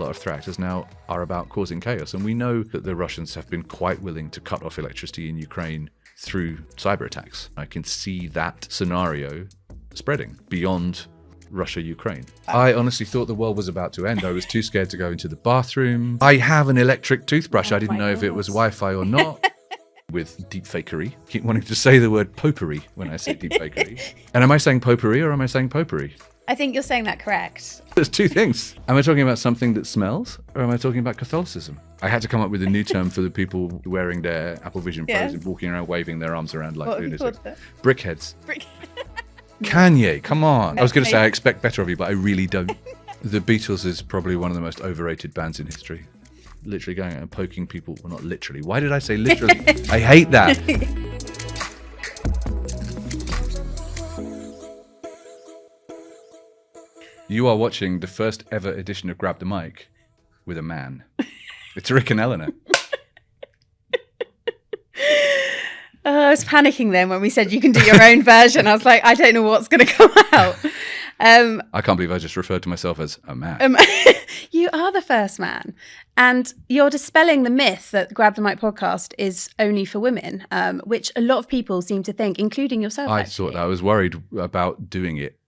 lot of threat actors now are about causing chaos. And we know that the Russians have been quite willing to cut off electricity in Ukraine through cyber attacks. I can see that scenario spreading beyond Russia, Ukraine. I honestly thought the world was about to end. I was too scared to go into the bathroom. I have an electric toothbrush. I didn't know if it was Wi-Fi or not. With deep fakery. Keep wanting to say the word potpourri when I say deep fakery. And am I saying potpourri or am I saying potpourri? I think you're saying that correct. There's two things. Am I talking about something that smells or am I talking about Catholicism? I had to come up with a new term for the people wearing their Apple Vision Pros and walking around waving their arms around like lunatics. Brickheads. Kanye, come on. I was going to say I expect better of you, but I really don't. The Beatles is probably one of the most overrated bands in history. Literally going out and poking people. Well, not literally. Why did I say literally? I hate that. You are watching the first ever edition of Grab the Mic with a man. It's Rik and Eleanor. I was panicking then when we said you can do your own version. I was like, I don't know what's going to come out. I can't believe I just referred to myself as a man. You are the first man. And you're dispelling the myth that Grab the Mic podcast is only for women, which a lot of people seem to think, including yourself. I thought I was worried about doing it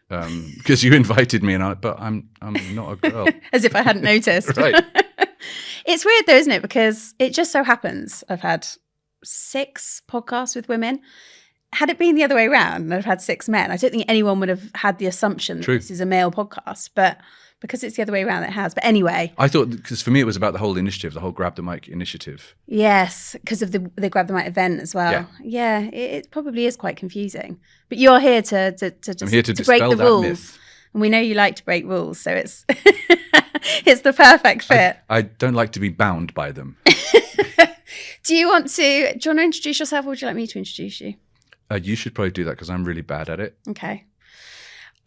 because you invited me, but I'm not a girl. As if I hadn't noticed. Right. It's weird though, isn't it? Because it just so happens I've had 6 podcasts with women. Had it been the other way around and I've had 6 men, I don't think anyone would have had the assumption that this is a male podcast. But because it's the other way around, it has. But anyway. I thought, because for me, it was about the whole initiative, the whole Grab the Mic initiative. Yes, because of the Grab the Mic event as well. Yeah, it probably is quite confusing. But you're here to break the rules. Myth. And we know you like to break rules, so it's it's the perfect fit. I don't like to be bound by them. Do you want to introduce yourself, or would you like me to introduce you? You should probably do that because I'm really bad at it. Okay.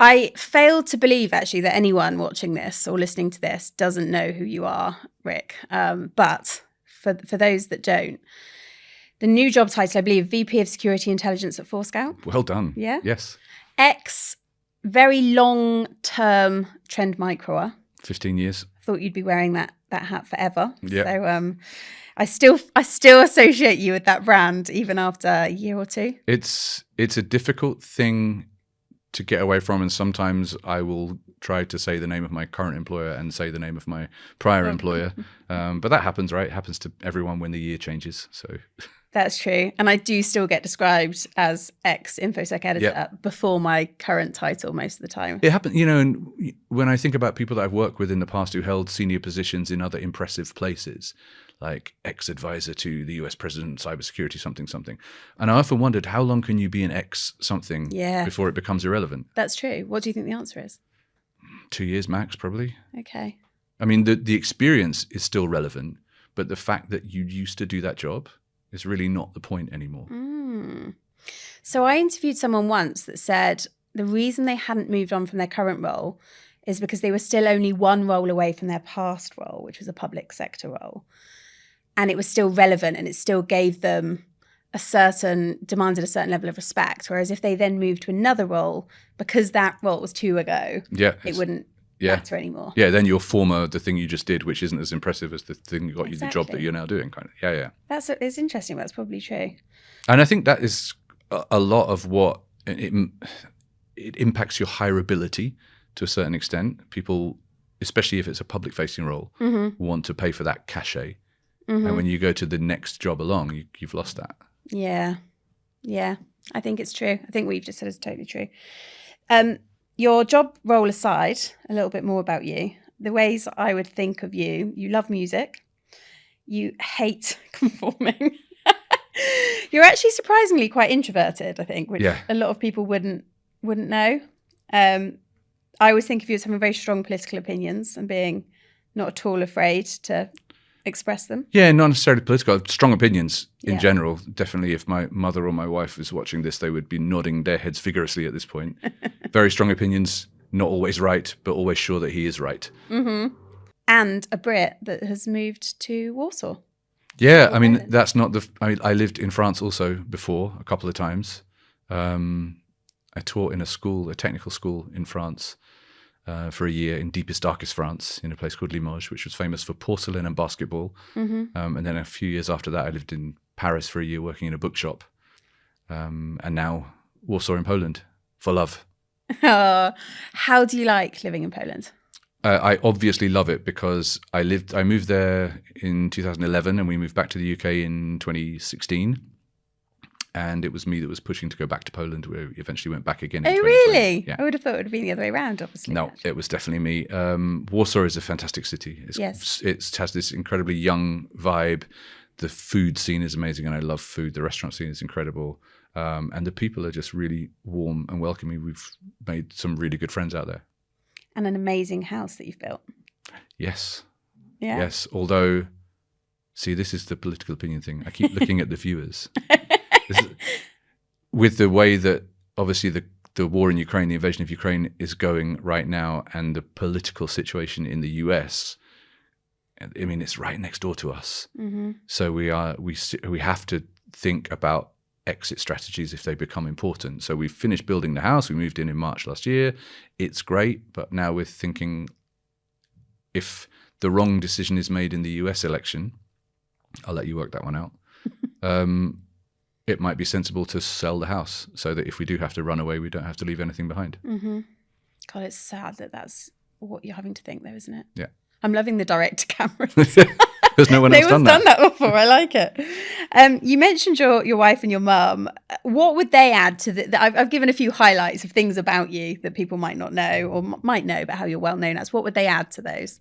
I fail to believe, actually, that anyone watching this or listening to this doesn't know who you are, Rik. But for those that don't, the new job title, I believe, VP of Security Intelligence at Forescout. Well done. Yeah? Yes. Very long-term trend microer. 15 years. Thought you'd be wearing that hat forever. Yeah. So I still associate you with that brand even after a year or two. It's a difficult thing to get away from, and sometimes I will try to say the name of my current employer and say the name of my prior employer. But that happens, right? It happens to everyone when the year changes. So that's true. And I do still get described as ex-InfoSec editor before my current title most of the time. It happened, and when I think about people that I've worked with in the past who held senior positions in other impressive places, like ex-advisor to the US president, cybersecurity, something. And I often wondered, how long can you be an ex-something before it becomes irrelevant? That's true. What do you think the answer is? 2 years max, probably. Okay. I mean, the experience is still relevant, but the fact that you used to do that job is really not the point anymore. So I interviewed someone once that said the reason they hadn't moved on from their current role is because they were still only one role away from their past role, which was a public sector role. And it was still relevant and it still gave them demanded a certain level of respect. Whereas if they then moved to another role, because that role was 2 ago, it wouldn't matter anymore. Yeah, then your the thing you just did, which isn't as impressive as the thing that got you the job that you're now doing, kind of. Yeah. It's interesting. That's probably true. And I think that is a lot of what it impacts your hireability to a certain extent. People, especially if it's a public-facing role, want to pay for that cachet. And when you go to the next job along, you've lost that. Yeah. I think it's true. I think what you've just said is totally true. Your job role aside, a little bit more about you. The ways I would think of you love music. You hate conforming. You're actually surprisingly quite introverted, I think, which a lot of people wouldn't know. I always think of you as having very strong political opinions and being not at all afraid to express them. Yeah, not necessarily political. Strong opinions in general. Definitely, if my mother or my wife was watching this, they would be nodding their heads vigorously at this point. Very strong opinions, not always right, but always sure that he is right. And a Brit that has moved to Warsaw. Yeah, I mean, that's not I lived in France also before a couple of times. I taught in a technical school in France. for a year in deepest, darkest France in a place called Limoges, which was famous for porcelain and basketball. And then a few years after that, I lived in Paris for a year working in a bookshop. And now Warsaw in Poland for love. How do you like living in Poland? I obviously love it because I moved there in 2011 and we moved back to the UK in 2016. And it was me that was pushing to go back to Poland. We eventually went back again. Oh, really? Yeah. I would have thought it would have been the other way around, obviously. No, it was definitely me. Warsaw is a fantastic city. Yes. It has this incredibly young vibe. The food scene is amazing, and I love food. The restaurant scene is incredible. And the people are just really warm and welcoming. We've made some really good friends out there. And an amazing house that you've built. Yes. Yeah. Yes. Although, see, this is the political opinion thing. I keep looking at the viewers. With the way that obviously the war in Ukraine, the invasion of Ukraine is going right now, and the political situation in the US, I mean, it's right next door to us. So we have to think about exit strategies if they become important. So we finished building the house. We moved in March last year. It's great, but now we're thinking if the wrong decision is made in the US election, I'll let you work that one out. It might be sensible to sell the house so that if we do have to run away, we don't have to leave anything behind. God, it's sad that that's what you're having to think, though, isn't it? Yeah. I'm loving the direct cameras. Because no one else done that before. I like it. You mentioned your wife and your mum. What would they add to the? I've given a few highlights of things about you that people might not know or might know, but how you're well known as. What would they add to those?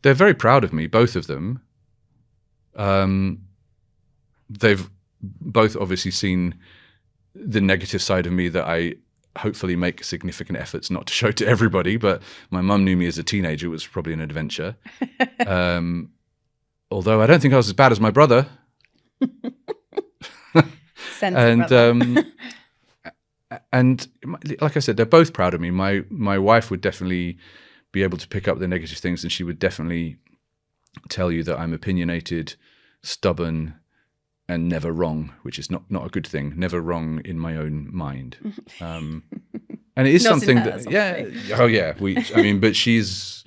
They're very proud of me, both of them. They've both obviously seen the negative side of me that I hopefully make significant efforts not to show to everybody. But my mum knew me as a teenager. It was probably an adventure. Although I don't think I was as bad as my brother. And like I said, they're both proud of me. My wife would definitely be able to pick up the negative things, and she would definitely tell you that I'm opinionated, stubborn, and never wrong, which is not a good thing. Never wrong in my own mind. And it is something that, but she's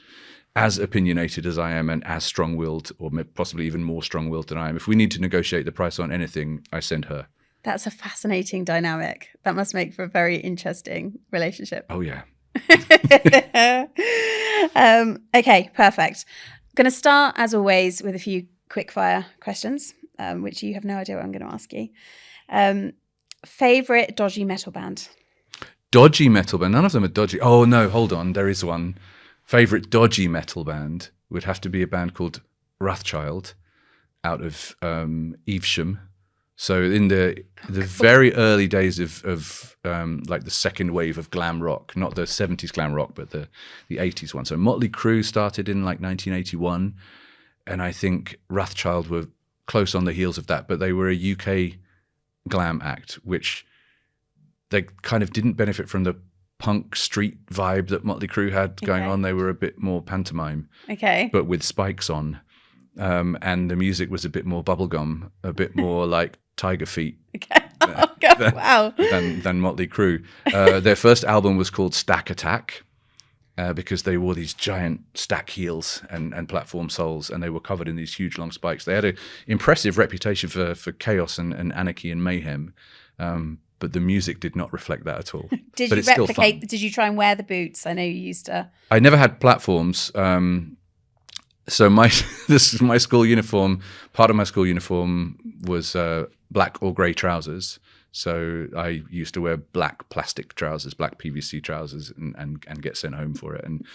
as opinionated as I am and as strong-willed, or possibly even more strong-willed than I am. If we need to negotiate the price on anything, I send her. That's a fascinating dynamic. That must make for a very interesting relationship. Oh, yeah. Okay, perfect. I'm going to start, as always, with a few quick-fire questions, which you have no idea what I'm going to ask you. Favorite dodgy metal band? Dodgy metal band? None of them are dodgy. Oh, no, hold on. There is one. Favorite dodgy metal band would have to be a band called Rothschild out of Evesham. So in the very early days of like the second wave of glam rock, not the 70s glam rock, but the 80s one. So Motley Crue started in like 1981, and I think Rothschild were close on the heels of that, but they were a UK glam act, which they kind of didn't benefit from the punk street vibe that Motley Crue had going on. They were a bit more pantomime, but with spikes on. And the music was a bit more bubblegum, a bit more like Tiger Feet than Motley Crue. Their first album was called Stack Attack because they wore these giant stack heels and platform soles, and they were covered in these huge long spikes. They had an impressive reputation for chaos and anarchy and mayhem. But the music did not reflect that at all. Did you replicate? Did you try and wear the boots? I know you used to. I never had platforms. So my school uniform, part of my school uniform was black or grey trousers. So I used to wear black plastic trousers, black PVC trousers, and get sent home for it. And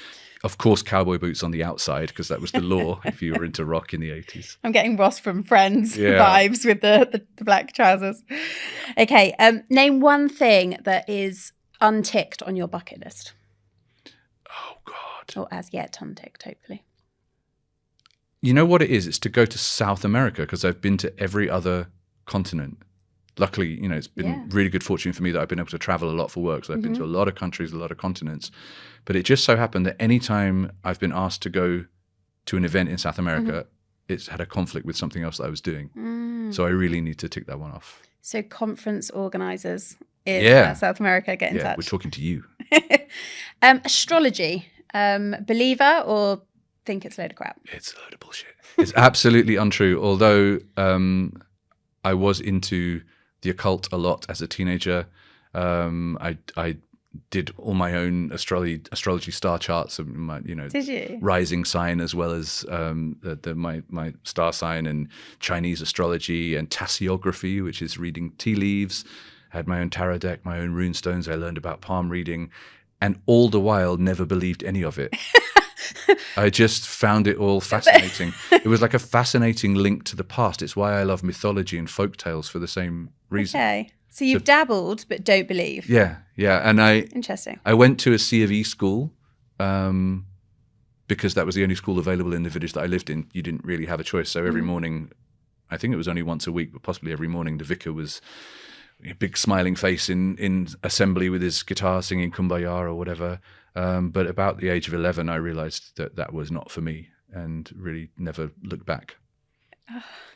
of course, cowboy boots on the outside, because that was the law if you were into rock in the 80s. I'm getting Ross from Friends vibes with the black trousers. Okay, name one thing that is unticked on your bucket list. Oh, God. Or as yet unticked, hopefully. You know what it is? It's to go to South America, because I've been to every other continent. Luckily, it's been really good fortune for me that I've been able to travel a lot for work. So I've been to a lot of countries, a lot of continents. But it just so happened that any time I've been asked to go to an event in South America, it's had a conflict with something else that I was doing. So I really need to tick that one off. So conference organisers in South America, get in touch. We're talking to you. Astrology. Believer or think it's a load of crap? It's a load of bullshit. It's absolutely untrue. Although I was into the occult a lot as a teenager. I did all my own astrology star charts of my, Did you? rising sign, as well as my star sign, and Chinese astrology and tasseography, which is reading tea leaves. I had my own tarot deck, my own rune stones. I learned about palm reading, and all the while never believed any of it. I just found it all fascinating. It was like a fascinating link to the past. It's why I love mythology and folk tales for the same reason. Okay. So you've dabbled but don't believe. Yeah. And Interesting. I went to a C of E school because that was the only school available in the village that I lived in. You didn't really have a choice. So every morning, I think it was only once a week, but possibly every morning, the vicar was a big smiling face in assembly with his guitar singing Kumbaya or whatever. But about the age of 11, I realized that was not for me and really never looked back.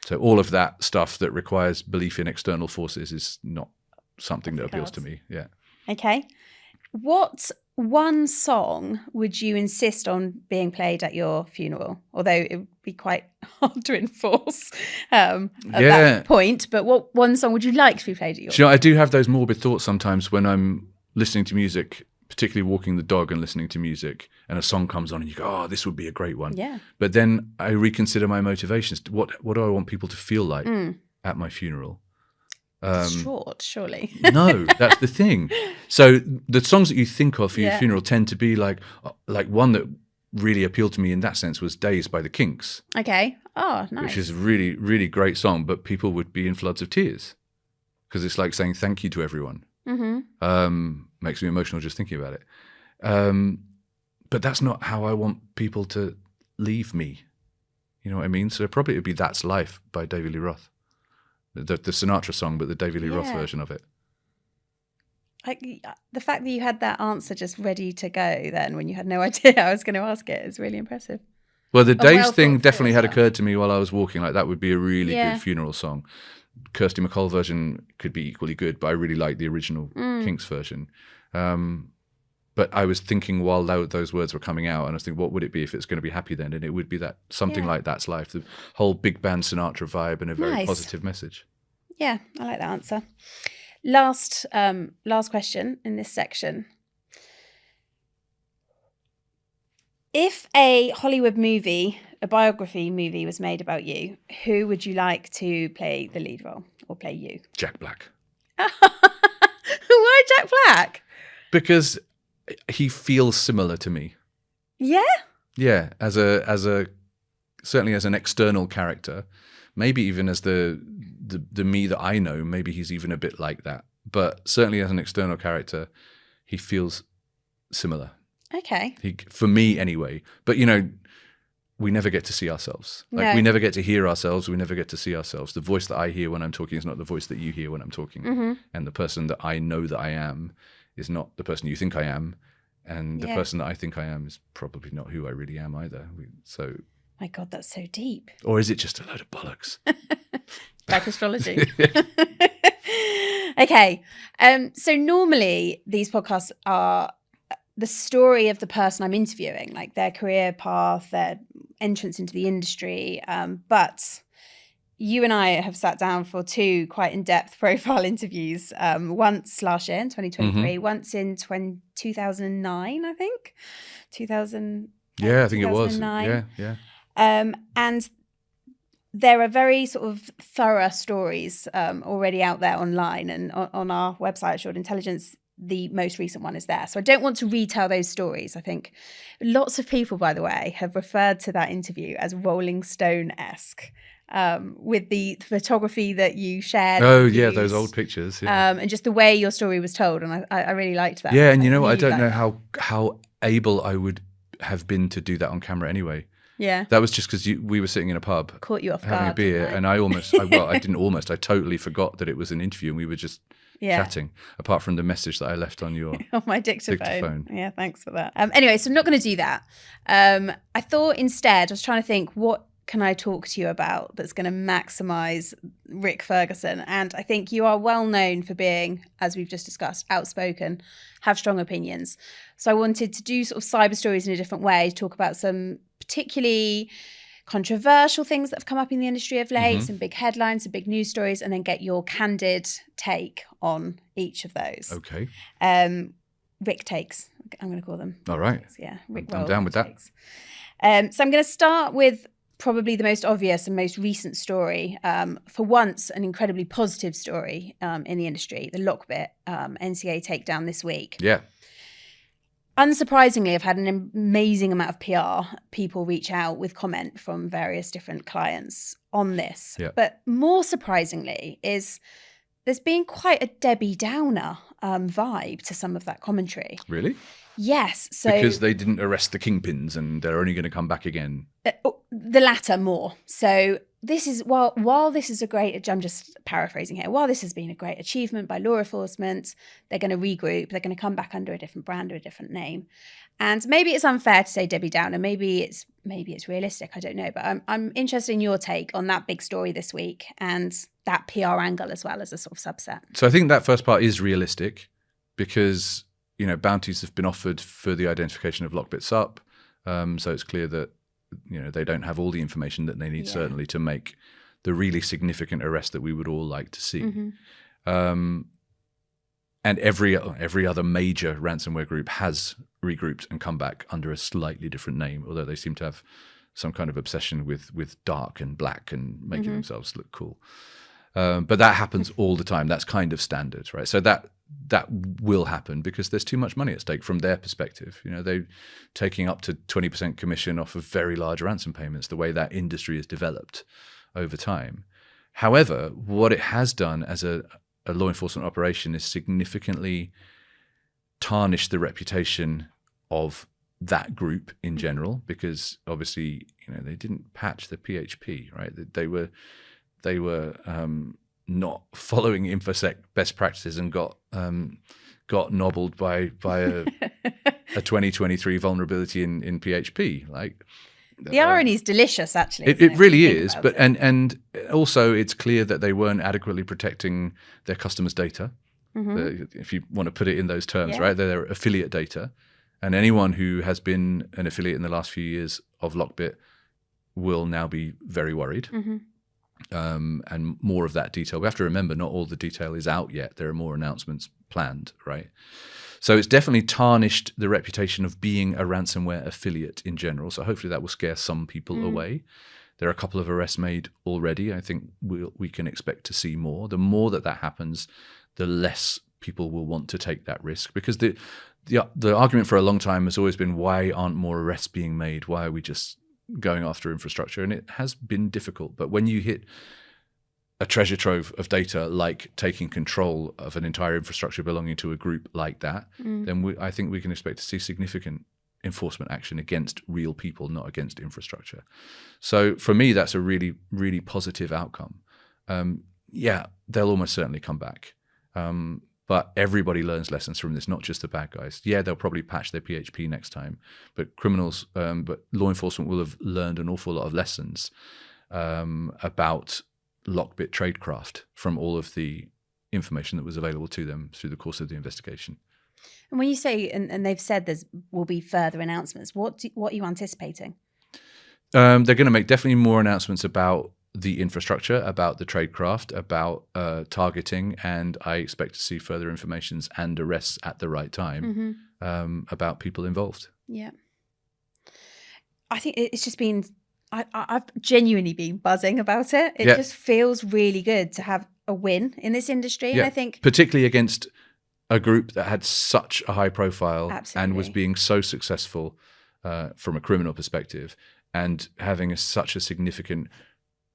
So all of that stuff that requires belief in external forces is not something that appeals to me. Yeah. Okay. What one song would you insist on being played at your funeral? Although it would be quite hard to enforce at that point. But what one song would you like to be played at your funeral? I do have those morbid thoughts sometimes when I'm listening to music, particularly walking the dog and listening to music, and a song comes on and you go, oh, this would be a great one. Yeah. But then I reconsider my motivations. What do I want people to feel like at my funeral? Short, surely. No, that's the thing. So the songs that you think of for your funeral tend to be like one that really appealed to me in that sense was Days by the Kinks. Okay. Oh, nice. Which is a really, really great song, but people would be in floods of tears because it's like saying thank you to everyone. Makes me emotional just thinking about it. But that's not how I want people to leave me. You know what I mean? So probably it would be That's Life by David Lee Roth. The Sinatra song, but the David Lee Roth version of it. The fact that you had that answer just ready to go then when you had no idea I was going to ask it is really impressive. Well, the Days thing definitely had occurred to me while I was walking. Like that would be a really good funeral song. Kirsty MacColl version could be equally good, but I really like the original Kinks version. But I was thinking while those words were coming out, and I was thinking, what would it be if it's going to be happy then? And it would be that something like That's Life, the whole big band Sinatra vibe and a very positive message. Yeah, I like that answer. Last question in this section. If a Hollywood movie, a biography movie was made about you, who would you like to play the lead role or play you? Jack Black. Why Jack Black? Because he feels similar to me. Yeah? Yeah, as a certainly as an external character, maybe even as the me that I know, maybe he's even a bit like that. But certainly as an external character, he feels similar. Okay. For me anyway. But we never get to see ourselves. We never get to hear ourselves. We never get to see ourselves. The voice that I hear when I'm talking is not the voice that you hear when I'm talking. And the person that I know that I am is not the person you think I am. And the person that I think I am is probably not who I really am either. My God, that's so deep. Or is it just a load of bollocks? Like astrology. Okay. So normally these podcasts are the story of the person I'm interviewing, like their career path, their entrance into the industry. But you and I have sat down for two quite in-depth profile interviews, once last year in 2023, once in 2009, I think. 2000. Yeah, I think it was. Yeah. And there are very sort of thorough stories already out there online, and on our website, Assured Intelligence, the most recent one is there. So I don't want to retell those stories. I think lots of people, by the way, have referred to that interview as Rolling Stone-esque. With the photography that you shared. Oh, yeah, those old pictures. Yeah. And just the way your story was told. And I really liked that. Yeah, and you know what? I don't know how able I would have been to do that on camera anyway. Yeah. That was just because we were sitting in a pub. Caught you off guard. Having a beer. And I didn't almost. I totally forgot that it was an interview and we were just chatting, apart from the message that I left on your on my dictaphone. Yeah, thanks for that. Anyway, so I'm not going to do that. I thought instead, I was trying to think, what can I talk to you about that's going to maximize Rik Ferguson? And I think you are well known for being, as we've just discussed, outspoken, have strong opinions. So I wanted to do sort of cyber stories in a different way, talk about some particularly controversial things that have come up in the industry of late, some big headlines, some big news stories, and then get your candid take on each of those. Okay. Rik Takes, I'm going to call them. All right. Yeah, Rik I'm down with that. So I'm going to start with probably the most obvious and most recent story. For once, an incredibly positive story in the industry, the Lockbit NCA takedown this week. Yeah. Unsurprisingly, I've had an amazing amount of PR people reach out with comment from various different clients on this. Yeah. But more surprisingly is there's been quite a Debbie Downer vibe to some of that commentary. Really? Yes. So Because they didn't arrest the kingpins and they're only going to come back again. The latter more. So this is while this is a great, I'm just paraphrasing here, while this has been a great achievement by law enforcement, they're going to regroup, they're going to come back under a different brand or a different name. And maybe it's unfair to say Debbie Downer, maybe it's realistic, I don't know. But I'm interested in your take on that big story this week and that PR angle as well as a sort of subset. So I think that first part is realistic because, bounties have been offered for the identification of Lockbit Sup. So it's clear that, they don't have all the information that they need, certainly, to make the really significant arrest that we would all like to see. And every other major ransomware group has regrouped and come back under a slightly different name, although they seem to have some kind of obsession with dark and black and making themselves look cool. But that happens all the time. That's kind of standard, right? So that will happen because there's too much money at stake from their perspective. They're taking up to 20% commission off of very large ransom payments, the way that industry is developed over time. However, what it has done as a law enforcement operation is significantly tarnish the reputation of that group in general, because obviously, they didn't patch the PHP, right? They were not following InfoSec best practices and got nobbled by a 2023 vulnerability in PHP. Like the irony is delicious, actually. It really is, but and also it's clear that they weren't adequately protecting their customers' data. If you want to put it in those terms, right? They're affiliate data, and anyone who has been an affiliate in the last few years of Lockbit will now be very worried. And more of that detail. We have to remember not all the detail is out yet. There are more announcements planned, right? So it's definitely tarnished the reputation of being a ransomware affiliate in general. So hopefully that will scare some people away. There are a couple of arrests made already. I think we can expect to see more. The more that happens, the less people will want to take that risk, because the argument for a long time has always been, why aren't more arrests being made? Why are we just going after infrastructure? And it has been difficult. But when you hit a treasure trove of data, like taking control of an entire infrastructure belonging to a group like that, then I think we can expect to see significant enforcement action against real people, not against infrastructure. So for me, that's a really, really positive outcome. They'll almost certainly come back. But everybody learns lessons from this, not just the bad guys. Yeah, they'll probably patch their PHP next time, but but law enforcement will have learned an awful lot of lessons about Lockbit tradecraft from all of the information that was available to them through the course of the investigation. And when you say, and they've said there will be further announcements, what are you anticipating? They're going to make definitely more announcements about the infrastructure, about the tradecraft, about targeting, and I expect to see further informations and arrests at the right time about people involved. Yeah. I think it's just been, I've genuinely been buzzing about it. It just feels really good to have a win in this industry. And I think particularly against a group that had such a high profile and was being so successful from a criminal perspective and having such a significant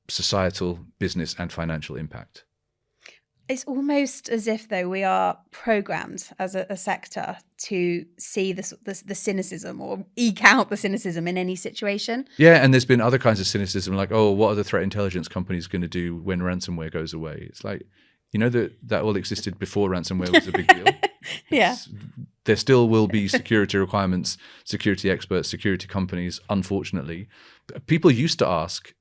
societal, business and financial impact. It's almost as if, though, we are programmed as a sector to see the cynicism or eke out the cynicism in any situation. Yeah, and there's been other kinds of cynicism, like, oh, what are the threat intelligence companies going to do when ransomware goes away? It's like, that all existed before ransomware was a big deal. There still will be security requirements, security experts, security companies, unfortunately. People used to ask,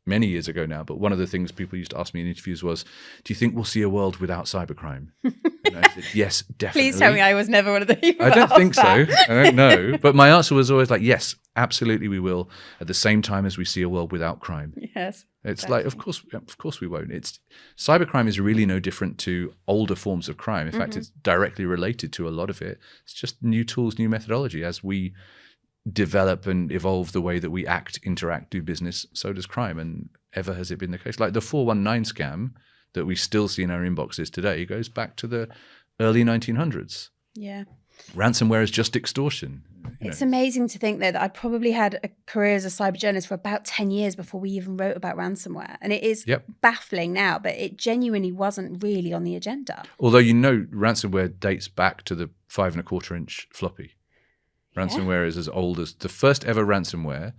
many years ago now, but one of the things people used to ask me in interviews was, do you think we'll see a world without cybercrime? And I said, yes, definitely. Please tell me I was never one of the people. I don't think so. I don't know. But my answer was always like, yes, absolutely we will, at the same time as we see a world without crime. Yes. It's like, of course we won't. Cybercrime is really no different to older forms of crime. In fact, it's directly related to a lot of it. It's just new tools, new methodology. As we develop and evolve the way that we act, interact, do business, so does crime. And ever has it been the case. Like the 419 scam that we still see in our inboxes today goes back to the early 1900s. Yeah. Ransomware is just extortion. It's amazing to think that I probably had a career as a cyber journalist for about 10 years before we even wrote about ransomware. And it is baffling now, but it genuinely wasn't really on the agenda. Although, ransomware dates back to the 5.25-inch floppy. Ransomware is as old as the first ever ransomware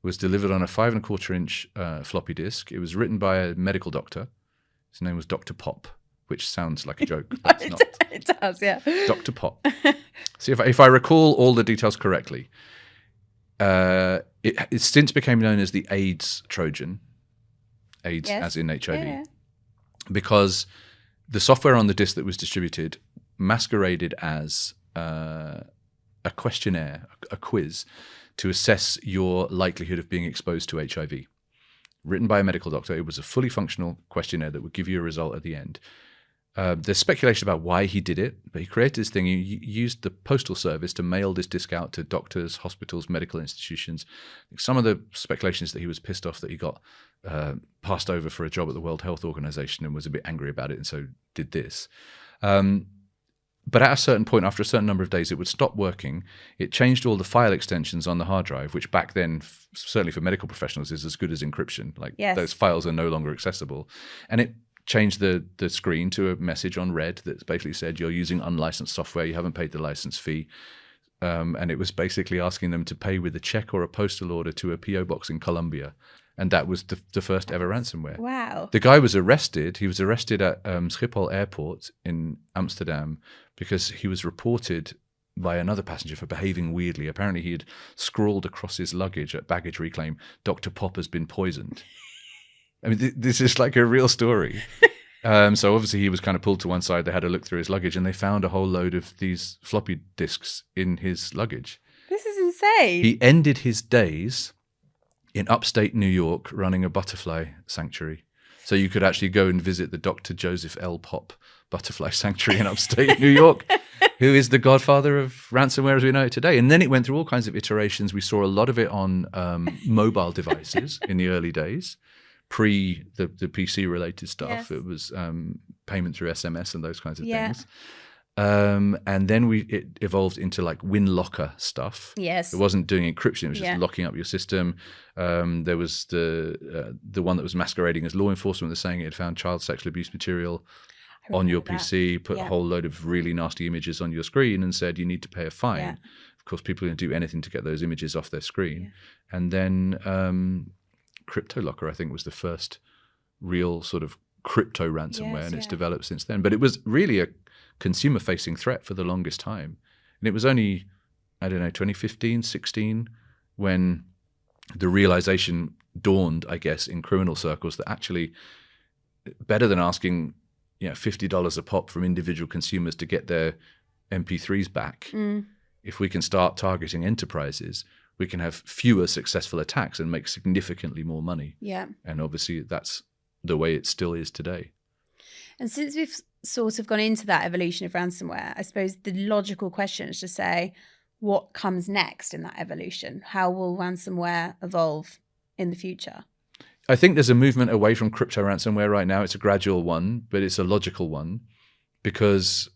was delivered on a 5.25-inch floppy disk. It was written by a medical doctor. His name was Dr. Pop, which sounds like a joke. But it's not. It does, yeah. Dr. Pop. See, if I recall all the details correctly, it since became known as the AIDS Trojan, AIDS as in HIV, because the software on the disk that was distributed masqueraded as a questionnaire, a quiz, to assess your likelihood of being exposed to HIV. Written by a medical doctor, it was a fully functional questionnaire that would give you a result at the end. There's speculation about why he did it, but he created this thing. He used the postal service to mail this disc out to doctors, hospitals, medical institutions. Some of the speculation is that he was pissed off that he got passed over for a job at the World Health Organization and was a bit angry about it, and so did this. But at a certain point, after a certain number of days, it would stop working. It changed all the file extensions on the hard drive, which back then, certainly for medical professionals, is as good as encryption. Like those files are no longer accessible. And it changed the screen to a message on red that basically said, you're using unlicensed software, you haven't paid the license fee. And it was basically asking them to pay with a check or a postal order to a PO box in Colombia. And that was the first ever ransomware. Wow. The guy was arrested. He was arrested at Schiphol Airport in Amsterdam because he was reported by another passenger for behaving weirdly. Apparently he had scrawled across his luggage at baggage reclaim, Dr. Pop has been poisoned. I mean, this is like a real story. So obviously he was kind of pulled to one side. They had a look through his luggage and they found a whole load of these floppy disks in his luggage. This is insane. He ended his days in upstate New York running a butterfly sanctuary. So you could actually go and visit the Dr. Joseph L. Pop Butterfly Sanctuary in upstate New York, who is the godfather of ransomware as we know it today. And then it went through all kinds of iterations. We saw a lot of it on mobile devices in the early days, pre the PC-related stuff. Yes. It was payment through SMS and those kinds of things. And then it evolved into like WinLocker stuff. Yes. It wasn't doing encryption, it was just locking up your system. There was the one that was masquerading as law enforcement that's saying it had found child sexual abuse material on your PC, put a whole load of really nasty images on your screen and said you need to pay a fine. Yeah. Of course, people are going to do anything to get those images off their screen. Yeah. And then CryptoLocker, I think, was the first real sort of crypto ransomware, and it's developed since then. But it was really a consumer-facing threat for the longest time. And it was only, 2015, 16, when the realization dawned, I guess, in criminal circles that actually better than asking $50 a pop from individual consumers to get their MP3s back, if we can start targeting enterprises, we can have fewer successful attacks and make significantly more money. Yeah. And obviously that's the way it still is today. And since we've sort of gone into that evolution of ransomware, I suppose the logical question is to say, what comes next in that evolution? How will ransomware evolve in the future? I think there's a movement away from crypto ransomware right now. It's a gradual one, but it's a logical one because,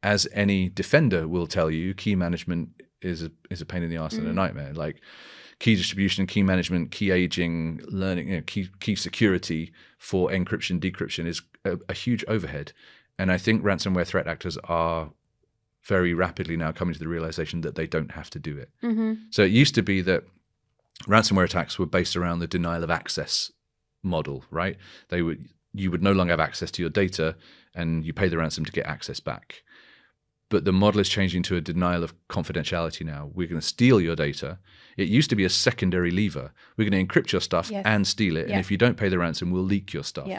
as any defender will tell you, key management is a pain in the arse and a nightmare. Like key distribution, key management, key aging, learning, key security for encryption, decryption is a huge overhead. And I think ransomware threat actors are very rapidly now coming to the realization that they don't have to do it. So it used to be that ransomware attacks were based around the denial of access model, right? You would no longer have access to your data and you pay the ransom to get access back. but the model is changing to a denial of confidentiality now. We're going to steal your data. It used to be a secondary lever. We're going to encrypt your stuff and steal it. And if you don't pay the ransom, we'll leak your stuff.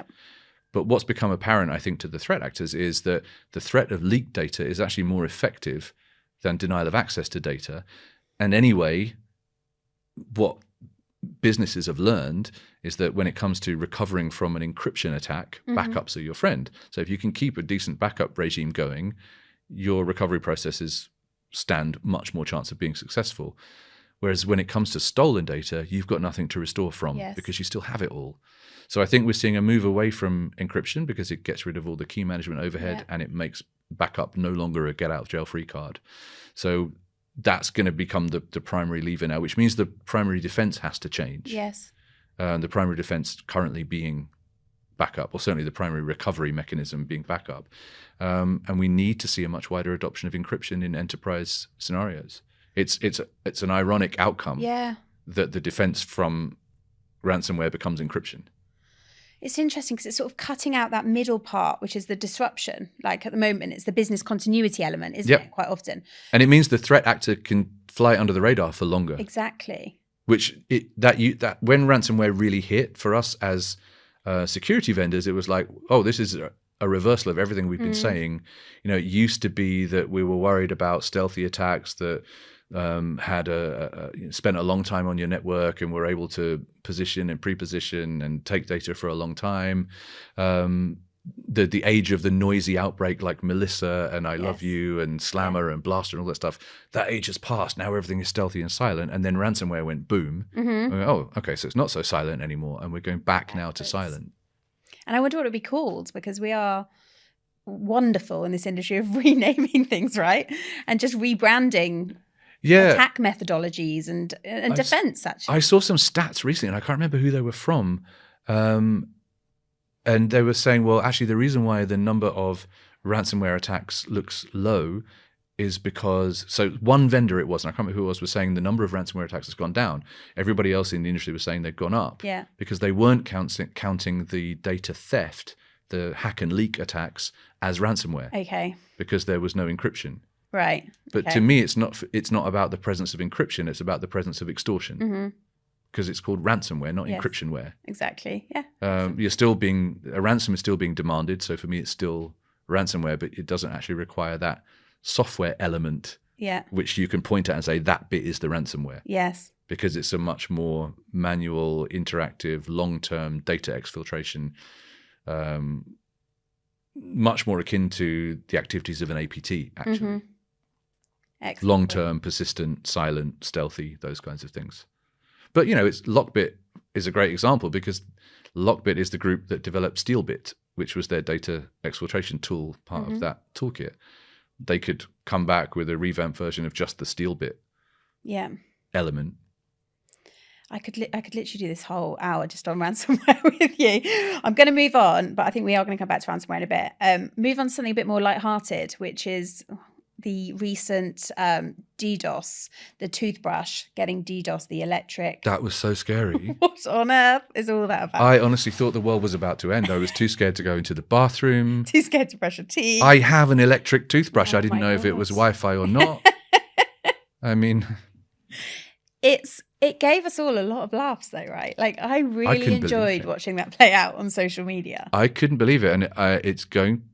But what's become apparent, I think, to the threat actors is that the threat of leaked data is actually more effective than denial of access to data. And anyway, what businesses have learned is that when it comes to recovering from an encryption attack, backups are your friend. So if you can keep a decent backup regime going, your recovery processes stand much more chance of being successful. Whereas when it comes to stolen data, you've got nothing to restore from because you still have it all. So I think we're seeing a move away from encryption because it gets rid of all the key management overhead and it makes backup no longer a get out of jail free card. So that's going to become the primary lever now, which means the primary defense has to change. The primary defense currently being backup, or certainly the primary recovery mechanism being backup. And we need to see a much wider adoption of encryption in enterprise scenarios. It's an ironic outcome that the defense from ransomware becomes encryption. It's interesting because it's sort of cutting out that middle part, which is the disruption. Like at the moment, it's the business continuity element, isn't it? Quite often. And it means the threat actor can fly under the radar for longer. Exactly. Which that when ransomware really hit for us as security vendors, it was like, oh, this is a reversal of everything we've been saying. You know, it used to be that we were worried about stealthy attacks that had spent a long time on your network and were able to position and pre-position and take data for a long time. The age of the noisy outbreak like Melissa and I Love You and Slammer and Blaster and all that stuff, that age has passed. Now everything is stealthy and silent. And then ransomware went boom. And we go, oh, okay, so it's not so silent anymore. And we're going back now to silent. And I wonder what it would be called, because we are wonderful in this industry of renaming things, right? And just rebranding attack methodologies and defense, actually. I saw some stats recently, and I can't remember who they were from. And they were saying, well, actually, the reason why the number of ransomware attacks looks low is because, so one vendor it was, and I can't remember who it was saying the number of ransomware attacks has gone down. Everybody else in the industry was saying they'd gone up. Because they weren't counting the data theft, the hack and leak attacks as ransomware. Because there was no encryption. But to me, it's not about the presence of encryption. It's about the presence of extortion, because it's called ransomware, not encryptionware. Exactly. A ransom is still being demanded. So for me, it's still ransomware, but it doesn't actually require that software element, which you can point at and say that bit is the ransomware. Because it's a much more manual, interactive, long-term data exfiltration. Much more akin to the activities of an APT, actually. Long-term, persistent, silent, stealthy, those kinds of things. But, Lockbit is a great example, because Lockbit is the group that developed Steelbit, which was their data exfiltration tool, part of that toolkit. They could come back with a revamped version of just the Steelbit element. I could literally do this whole hour just on ransomware with you. I'm going to move on, but I think we are going to come back to ransomware in a bit. Move on to something a bit more lighthearted, which is the recent DDoS, the toothbrush getting DDoS, the electric. That was so scary. What on earth is all that about? I honestly thought the world was about to end. I was too scared to go into the bathroom. Too scared to brush your teeth. I have an electric toothbrush. I didn't know if it was Wi-Fi or not. I mean... It gave us all a lot of laughs, though, right? Like, I really enjoyed watching that play out on social media. I couldn't believe it, and it's going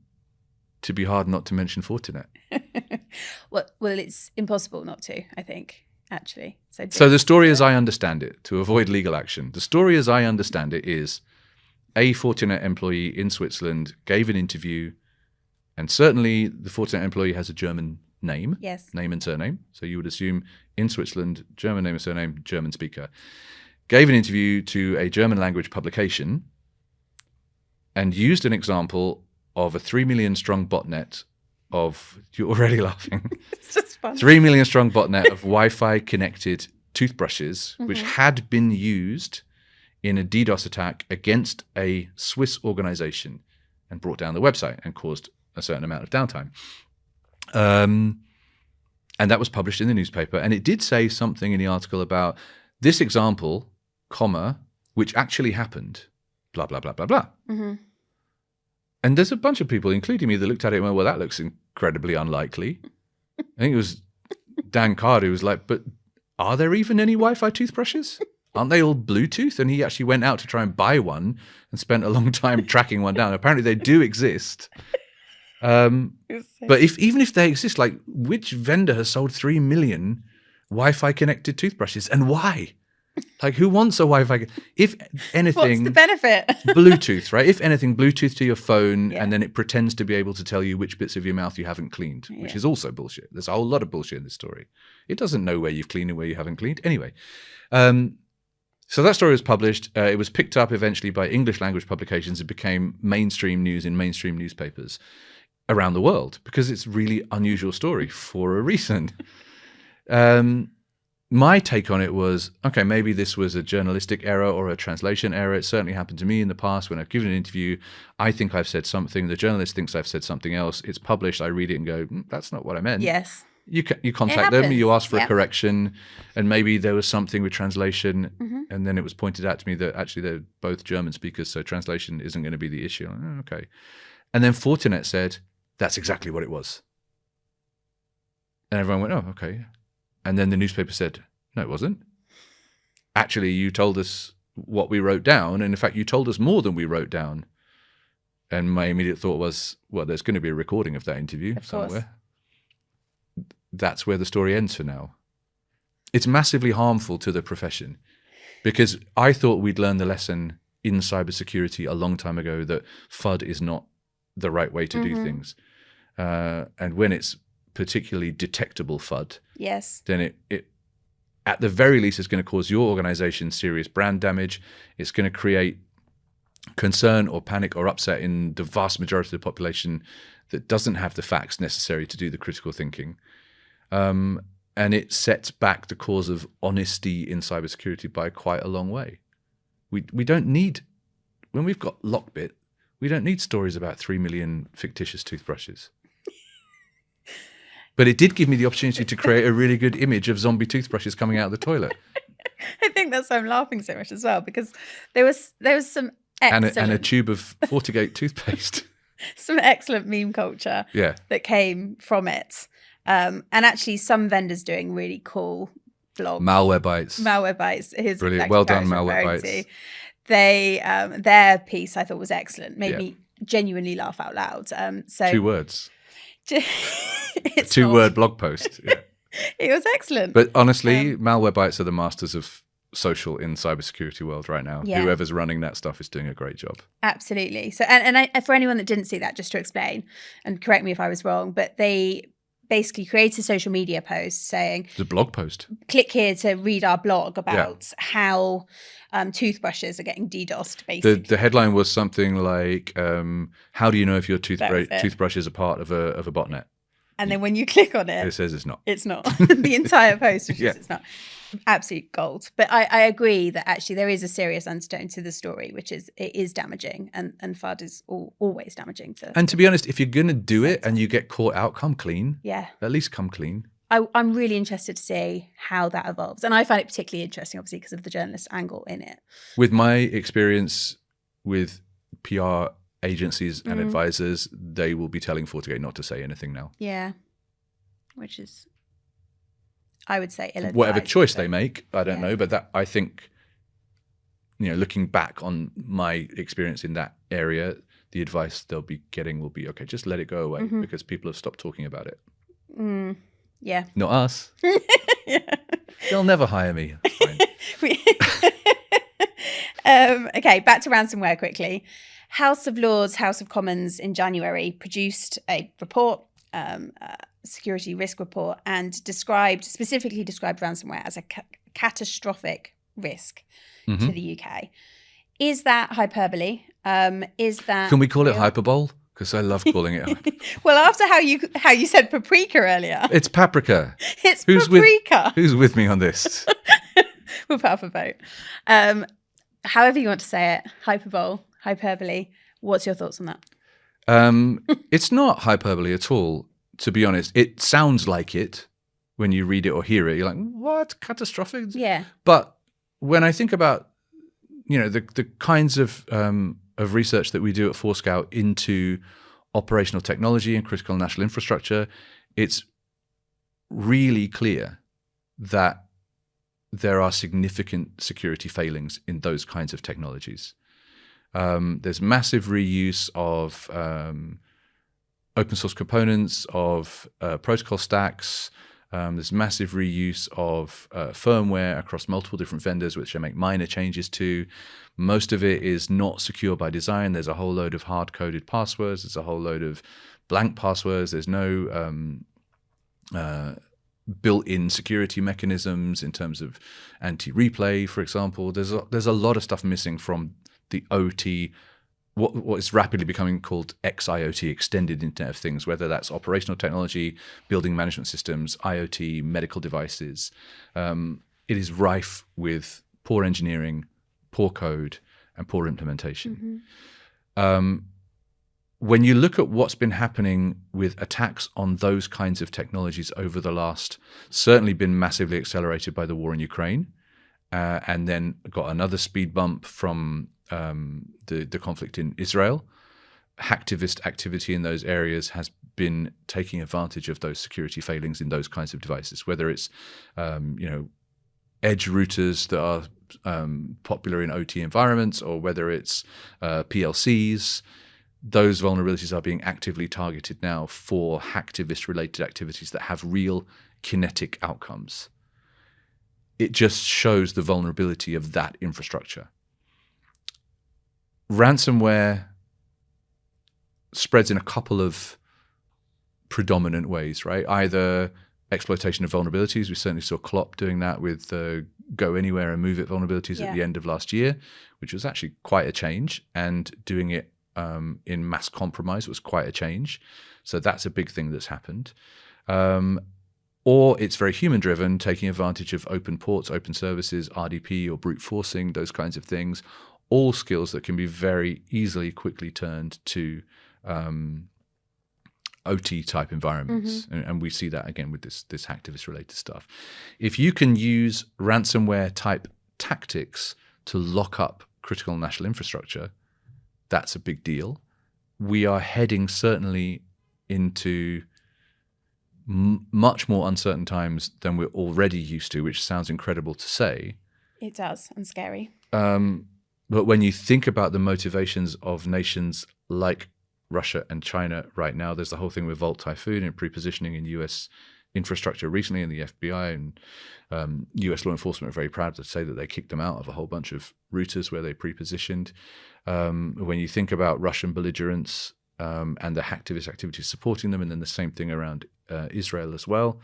to be hard not to mention Fortinet. Well, it's impossible not to, I think, actually. So the story, as I understand it, to avoid legal action, the story, as I understand it, is a Fortinet employee in Switzerland gave an interview, and certainly the Fortinet employee has a German name, name and surname. So you would assume in Switzerland, German name and surname, German speaker. Gave an interview to a German language publication and used an example of a 3 million strong botnet of, you're already laughing, it's just fun. 3 million strong botnet of Wi-Fi connected toothbrushes, which had been used in a DDoS attack against a Swiss organization and brought down the website and caused a certain amount of downtime. And that was published in the newspaper. And it did say something in the article about this example, comma, which actually happened, blah, blah, blah, blah, blah. And there's a bunch of people, including me, that looked at it and went, well, that looks incredibly unlikely. I think it was Dan Card who was like, but are there even any Wi-Fi toothbrushes? Aren't they all Bluetooth? And he actually went out to try and buy one and spent a long time tracking one down. Apparently they do exist. But even if they exist, like, which vendor has sold 3 million Wi-Fi connected toothbrushes and why? Like, who wants a Wi-Fi? If anything, what's the benefit? Bluetooth, right? If anything, Bluetooth to your phone, Yeah. and then it pretends to be able to tell you which bits of your mouth you haven't cleaned, which Yeah. is also bullshit. There's a whole lot of bullshit in this story. It doesn't know where you've cleaned and where you haven't cleaned. Anyway, so that story was published. It was picked up eventually by English language publications. It became mainstream news in mainstream newspapers around the world because it's a really unusual story for a reason. My take on it was, okay, maybe this was a journalistic error or a translation error. It certainly happened to me in the past when I've given an interview. I think I've said something. The journalist thinks I've said something else. It's published. I read it and go, that's not what I meant. Yes. You contact them, happens. you ask for Yeah. a correction, and maybe there was something with translation, and then it was pointed out to me that actually they're both German speakers, so translation isn't going to be the issue. Oh, okay. And then Fortinet said, that's exactly what it was. And everyone went, oh, okay. And then the newspaper said, no, it wasn't. Actually, you told us what we wrote down, and in fact, you told us more than we wrote down. And my immediate thought was, well, there's going to be a recording of that interview somewhere. That's where the story ends for now. It's massively harmful to the profession because I thought we'd learned the lesson in cybersecurity a long time ago that FUD is not the right way to do things. And when it's particularly detectable FUD, Yes. then it at the very least is going to cause your organization serious brand damage. It's going to create concern or panic or upset in the vast majority of the population that doesn't have the facts necessary to do the critical thinking. And it sets back the cause of honesty in cybersecurity by quite a long way. We don't need, when we've got Lockbit, we don't need stories about 3 million fictitious toothbrushes. But it did give me the opportunity to create a really good image of zombie toothbrushes coming out of the toilet. I think that's why I'm laughing so much as well, because there was some excellent, And a tube of FortiGate toothpaste. some excellent meme culture Yeah. that came from it. And actually some vendors doing really cool blogs. Malware Bytes. Malware Bytes is Brilliant. exactly Well what I done, was Malware referring Bytes. to. They their piece I thought was excellent. Made Yeah. me genuinely laugh out loud. So 2 words. it's 2-word blog post. Yeah. It was excellent. But honestly, Malware Bytes are the masters of social in cybersecurity world right now. Yeah. Whoever's running that stuff is doing a great job. Absolutely. So, and for anyone that didn't see that, just to explain, and correct me if I was wrong, but they basically created a social media post saying, It's a blog post. click here to read our blog about how toothbrushes are getting DDoSed, basically. The headline was something like, how do you know if your That was it. toothbrush is a part of a botnet? And then when you click on it, It says it's not. it's not. The entire post is Yeah. it's not. Absolute gold. But I agree that actually there is a serious undertone to the story, which is it is damaging, and FUD is always damaging to. And to be honest, if you're going to do it and you get caught out, come clean. Yeah. At least come clean. I'm really interested to see how that evolves. And I find it particularly interesting, obviously, because of the journalist angle in it. With my experience with PR agencies and advisors, they will be telling FortiGate not to say anything now. Yeah. Which is, I would say, ill-advised. Whatever choice but- they make, I don't know. But that, I think, looking back on my experience in that area, the advice they'll be getting will be, okay, just let it go away because people have stopped talking about it. Yeah. Not us. They'll never hire me. It's fine. Okay, back to ransomware quickly. House of Lords, House of Commons in January produced a report, security risk report, and specifically described ransomware as a catastrophic risk to the UK. Is that hyperbole? Is that Can we call it real? hyperbole? Because I love calling it hyperbole. Well, after how you said paprika earlier, It's paprika. it's Who's paprika. Who's with me on this? We'll put up a vote. However you want to say it, hyperbole. What's your thoughts on that? It's not hyperbole at all, to be honest. It sounds like it when you read it or hear it. You're like, what? Catastrophic? Yeah. But when I think about, the kinds of of research that we do at Forescout into operational technology and critical national infrastructure, it's really clear that there are significant security failings in those kinds of technologies. There's massive reuse of open source components, of protocol stacks. There's massive reuse of firmware across multiple different vendors, which they make minor changes to. Most of it is not secure by design. There's a whole load of hard-coded passwords. There's a whole load of blank passwords. There's no built-in security mechanisms in terms of anti-replay, for example. There's a lot of stuff missing from the OT, what is rapidly becoming called XIoT, extended Internet of Things, whether that's operational technology, building management systems, IoT, medical devices. It is rife with poor engineering, poor code, and poor implementation. When you look at what's been happening with attacks on those kinds of technologies over the last, certainly been massively accelerated by the war in Ukraine, and then got another speed bump from the conflict in Israel. Hacktivist activity in those areas has been taking advantage of those security failings in those kinds of devices, whether it's edge routers that are popular in OT environments, or whether it's PLCs. Those vulnerabilities are being actively targeted now for hacktivist-related activities that have real kinetic outcomes. It just shows the vulnerability of that infrastructure. Ransomware spreads in a couple of predominant ways, right? Either exploitation of vulnerabilities. We certainly saw Klopp doing that with Go Anywhere and Move It vulnerabilities at the end of last year, which was actually quite a change. And doing it in mass compromise was quite a change. So that's a big thing that's happened. Or it's very human-driven, taking advantage of open ports, open services, RDP, or brute forcing, those kinds of things. All skills that can be very easily, quickly turned to OT-type environments. And we see that again with this hacktivist-related stuff. If you can use ransomware-type tactics to lock up critical national infrastructure, that's a big deal. We are heading certainly into much more uncertain times than we're already used to, which sounds incredible to say. It does, and scary. But when you think about the motivations of nations like Russia and China right now, there's the whole thing with Volt Typhoon and pre-positioning in US infrastructure recently, and the FBI and US law enforcement are very proud to say that they kicked them out of a whole bunch of routers where they pre-positioned. When you think about Russian belligerence and the hacktivist activities supporting them, and then the same thing around Israel as well.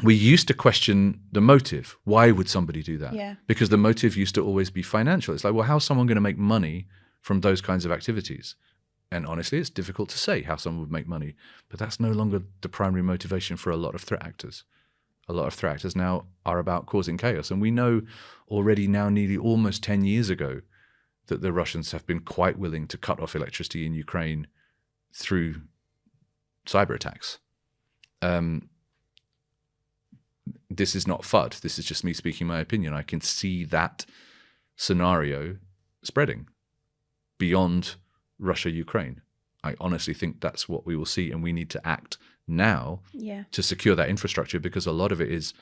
We used to question the motive. Why would somebody do that? Yeah. Because the motive used to always be financial. It's like, well, how's someone going to make money from those kinds of activities? And honestly, it's difficult to say how someone would make money, but that's no longer the primary motivation for a lot of threat actors. A lot of threat actors now are about causing chaos. And we know already now, nearly almost 10 years ago, that the Russians have been quite willing to cut off electricity in Ukraine through cyber attacks. This is not FUD. This is just me speaking my opinion. I can see that scenario spreading beyond Russia, Ukraine. I honestly think that's what we will see, and we need to act now to secure that infrastructure, because a lot of it is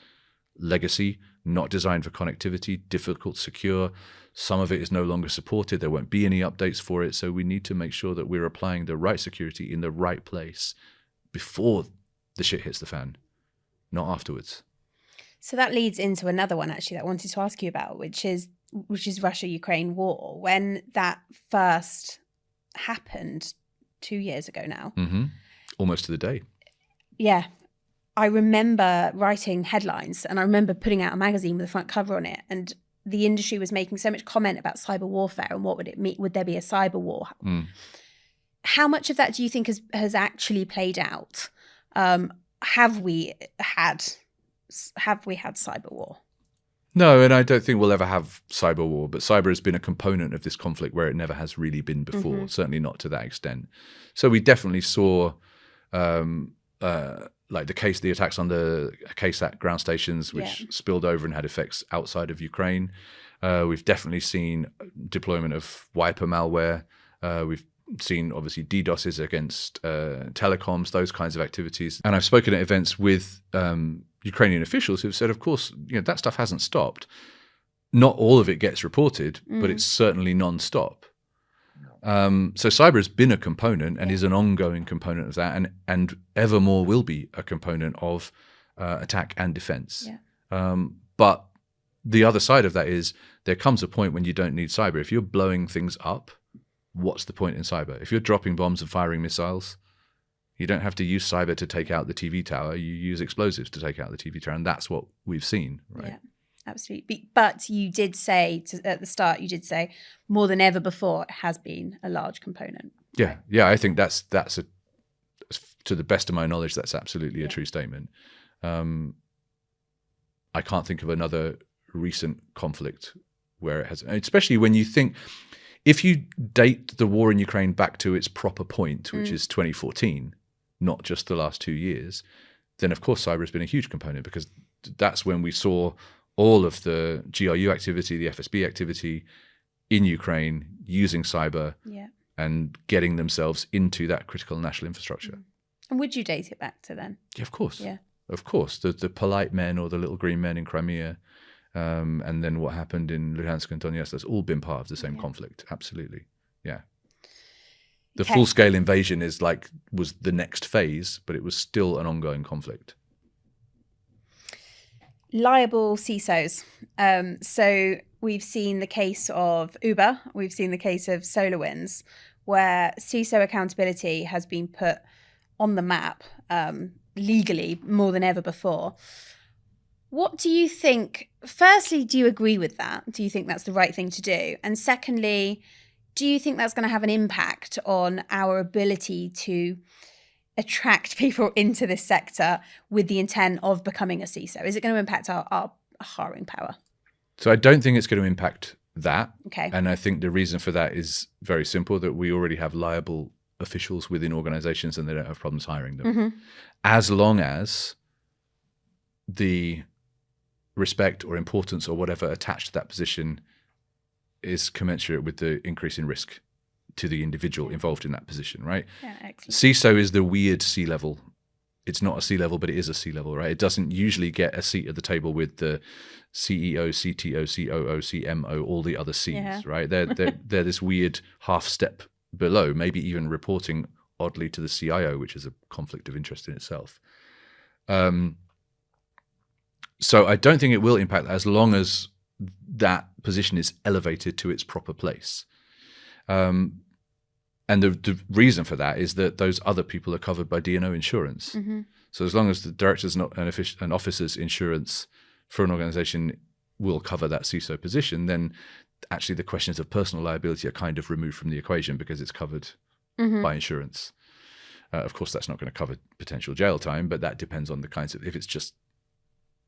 legacy, not designed for connectivity, difficult to secure. Some of it is no longer supported. There won't be any updates for it. So we need to make sure that we're applying the right security in the right place before the shit hits the fan, not afterwards. So that leads into another one actually that I wanted to ask you about, which is Russia-Ukraine war. When that first happened 2 years ago now. Almost to the day. Yeah. I remember writing headlines, and I remember putting out a magazine with a front cover on it, and the industry was making so much comment about cyber warfare and what would it mean? Would there be a cyber war? How much of that do you think has actually played out? Have we had cyber war? No, and I don't think we'll ever have cyber war, but cyber has been a component of this conflict where it never has really been before, certainly not to that extent. So we definitely saw like the attacks on the KSAT ground stations, which spilled over and had effects outside of Ukraine. We've definitely seen deployment of wiper malware. We've seen obviously DDoSes against telecoms, those kinds of activities. And I've spoken at events with Ukrainian officials who've said, of course, that stuff hasn't stopped. Not all of it gets reported, but it's certainly non-stop. So cyber has been a component and is an ongoing component of that, and ever more will be a component of attack and defense. But the other side of that is there comes a point when you don't need cyber. If you're blowing things up, what's the point in cyber? If you're dropping bombs and firing missiles, you don't have to use cyber to take out the TV tower. You use explosives to take out the TV tower, and that's what we've seen, right? Yeah. Absolutely. But you did say at the start, you did say more than ever before, it has been a large component. Yeah. Yeah. I think that's to the best of my knowledge, that's absolutely a true statement. I can't think of another recent conflict where it has, especially when you think, if you date the war in Ukraine back to its proper point, which is 2014, not just the last 2 years, then of course cyber has been a huge component, because that's when we saw all of the GRU activity, the FSB activity in Ukraine using cyber and getting themselves into that critical national infrastructure. And would you date it back to then? Yeah, of course. Yeah. Of course. The polite men or the little green men in Crimea, and then what happened in Luhansk and Donetsk, that's all been part of the same conflict. Absolutely. Yeah. The full-scale invasion was the next phase, but it was still an ongoing conflict. Liable CISOs. So we've seen the case of Uber, we've seen the case of SolarWinds, where CISO accountability has been put on the map legally more than ever before. What do you think? Firstly, do you agree with that? Do you think that's the right thing to do? And secondly, do you think that's going to have an impact on our ability to attract people into this sector with the intent of becoming a CISO? Is it going to impact our hiring power? So I don't think it's going to impact that. Okay. And I think the reason for that is very simple, that we already have liable officials within organizations and they don't have problems hiring them. As long as the respect or importance or whatever attached to that position is commensurate with the increase in risk to the individual involved in that position, right? Yeah, excellent. CISO is the weird C-level. It's not a C-level, but it is a C-level, right? It doesn't usually get a seat at the table with the CEO, CTO, COO, CMO, all the other Cs, right? They're this weird half step below, maybe even reporting oddly to the CIO, which is a conflict of interest in itself. So I don't think it will impact as long as that position is elevated to its proper place. And the reason for that is that those other people are covered by D&O insurance. So as long as the director's not an officer's insurance for an organization will cover that CISO position, then actually the questions of personal liability are kind of removed from the equation because it's covered by insurance. Of course, that's not going to cover potential jail time, but that depends on the kinds of, if it's just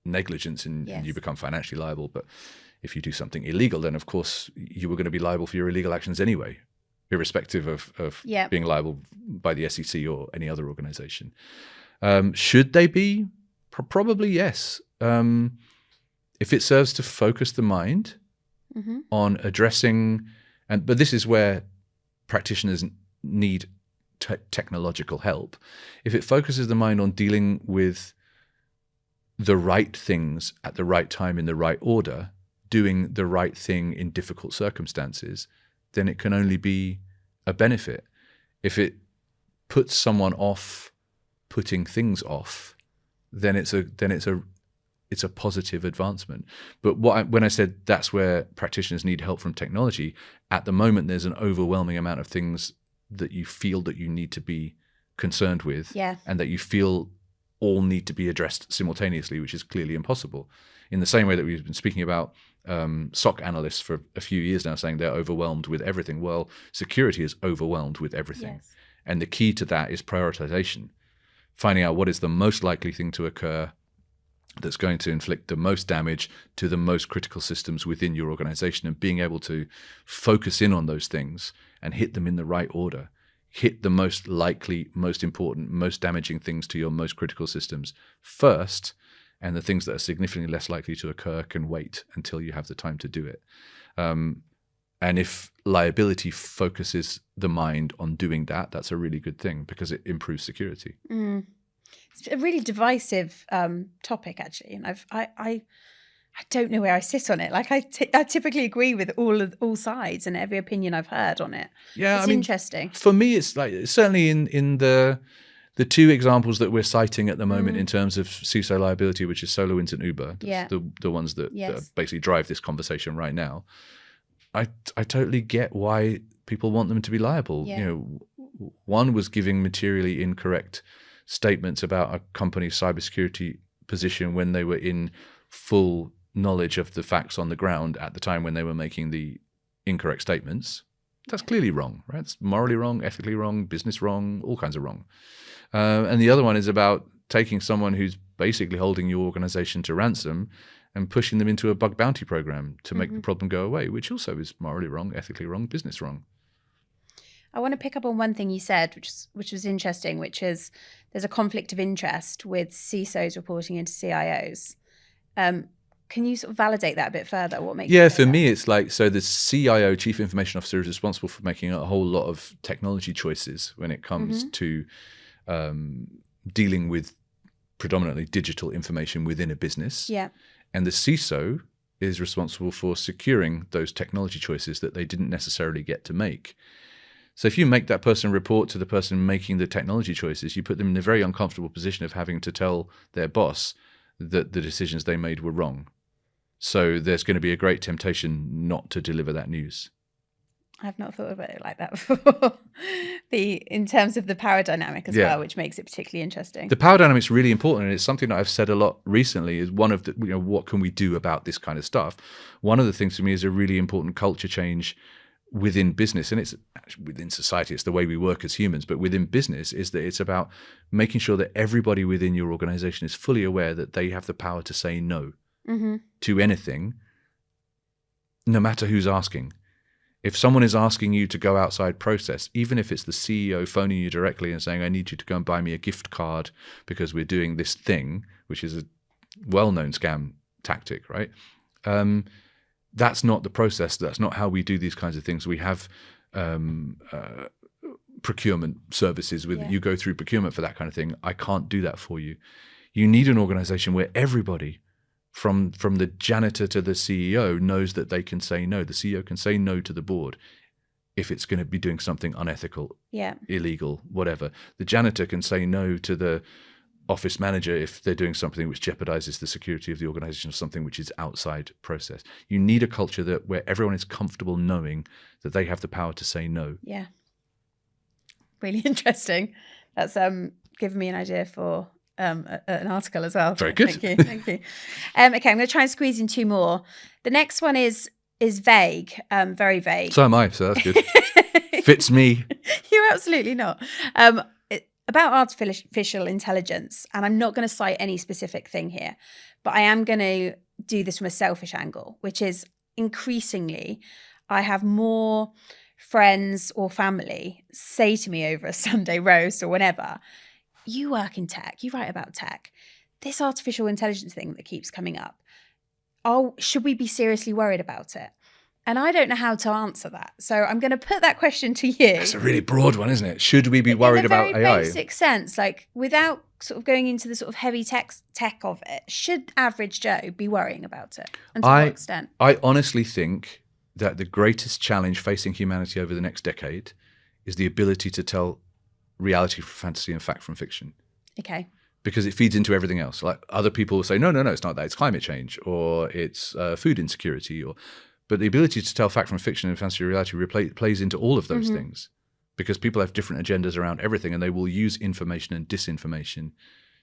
negligence and you become financially liable. But if you do something illegal, then of course you were going to be liable for your illegal actions anyway, irrespective of being liable by the SEC or any other organization. Should they be? Probably yes. If it serves to focus the mind on addressing, but this is where practitioners need technological help. If it focuses the mind on dealing with the right things at the right time in the right order, doing the right thing in difficult circumstances, then it can only be a benefit. If it puts someone off putting things off, then it's a positive advancement. But when I said that's where practitioners need help from technology, at the moment there's an overwhelming amount of things that you feel that you need to be concerned with, and that you feel all need to be addressed simultaneously, which is clearly impossible. In the same way that we've been speaking about SOC analysts for a few years now saying they're overwhelmed with everything. Well, security is overwhelmed with everything. And the key to that is prioritization, finding out what is the most likely thing to occur that's going to inflict the most damage to the most critical systems within your organization, and being able to focus in on those things and hit them in the right order. Hit the most likely, most important, most damaging things to your most critical systems first, and the things that are significantly less likely to occur can wait until you have the time to do it. And if liability focuses the mind on doing that, that's a really good thing because it improves security. It's a really divisive topic, actually, and I don't know where I sit on it. Like I typically agree with all sides and every opinion I've heard on it. Yeah, it's interesting. For me, it's like certainly in the two examples that we're citing at the moment in terms of CISO liability, which is SolarWinds and Uber, the ones that basically drive this conversation right now. I totally get why people want them to be liable. Yeah. You know, one was giving materially incorrect statements about a company's cybersecurity position when they were in full knowledge of the facts on the ground at the time when they were making the incorrect statements. That's clearly wrong, right? It's morally wrong, ethically wrong, business wrong, all kinds of wrong. And the other one is about taking someone who's basically holding your organization to ransom and pushing them into a bug bounty program to make the problem go away, which also is morally wrong, ethically wrong, business wrong. I want to pick up on one thing you said, which was interesting, which is there's a conflict of interest with CISOs reporting into CIOs. Can you sort of validate that a bit further? What makes for me, it's like, so the CIO, Chief Information Officer, is responsible for making a whole lot of technology choices when it comes to dealing with predominantly digital information within a business. Yeah. And the CISO is responsible for securing those technology choices that they didn't necessarily get to make. So if you make that person report to the person making the technology choices, you put them in a very uncomfortable position of having to tell their boss that the decisions they made were wrong. So there's going to be a great temptation not to deliver that news. I've not thought about it like that before. In terms of the power dynamic as well, which makes it particularly interesting. The power dynamic is really important, and it's something that I've said a lot recently. Is one of the, what can we do about this kind of stuff? One of the things for me is a really important culture change within business, and it's actually within society. It's the way we work as humans, but within business is that it's about making sure that everybody within your organization is fully aware that they have the power to say no to anything, no matter who's asking. If someone is asking you to go outside process, even if it's the CEO phoning you directly and saying, I need you to go and buy me a gift card because we're doing this thing, which is a well-known scam tactic, right? That's not the process. That's not how we do these kinds of things. We have procurement services with you go through procurement for that kind of thing. I can't do that for you. You need an organization where everybody, from the janitor to the CEO, knows that they can say no. The CEO can say no to the board if it's going to be doing something unethical, illegal, whatever. The janitor can say no to the office manager if they're doing something which jeopardizes the security of the organization or something which is outside process. You need a culture where everyone is comfortable knowing that they have the power to say no. Yeah. Really interesting. That's given me an idea for an article as well. Very good. Thank you. Okay, I'm going to try and squeeze in two more. The next one is vague, very vague. So am I, so that's good. Fits me. You're absolutely not. About artificial intelligence, and I'm not going to cite any specific thing here, but I am going to do this from a selfish angle, which is increasingly I have more friends or family say to me over a Sunday roast or whenever, you work in tech, you write about tech, this artificial intelligence thing that keeps coming up, should we be seriously worried about it? And I don't know how to answer that. So I'm going to put that question to you. That's a really broad one, isn't it? Should we be worried about AI? In a very basic sense, like without sort of going into the sort of heavy tech of it, should average Joe be worrying about it? And to what extent? I honestly think that the greatest challenge facing humanity over the next decade is the ability to tell reality from fantasy and fact from fiction. Okay. Because it feeds into everything else. Like other people will say, no, it's not that. It's climate change or it's food insecurity But the ability to tell fact from fiction and fantasy reality plays into all of those things, because people have different agendas around everything, and they will use information and disinformation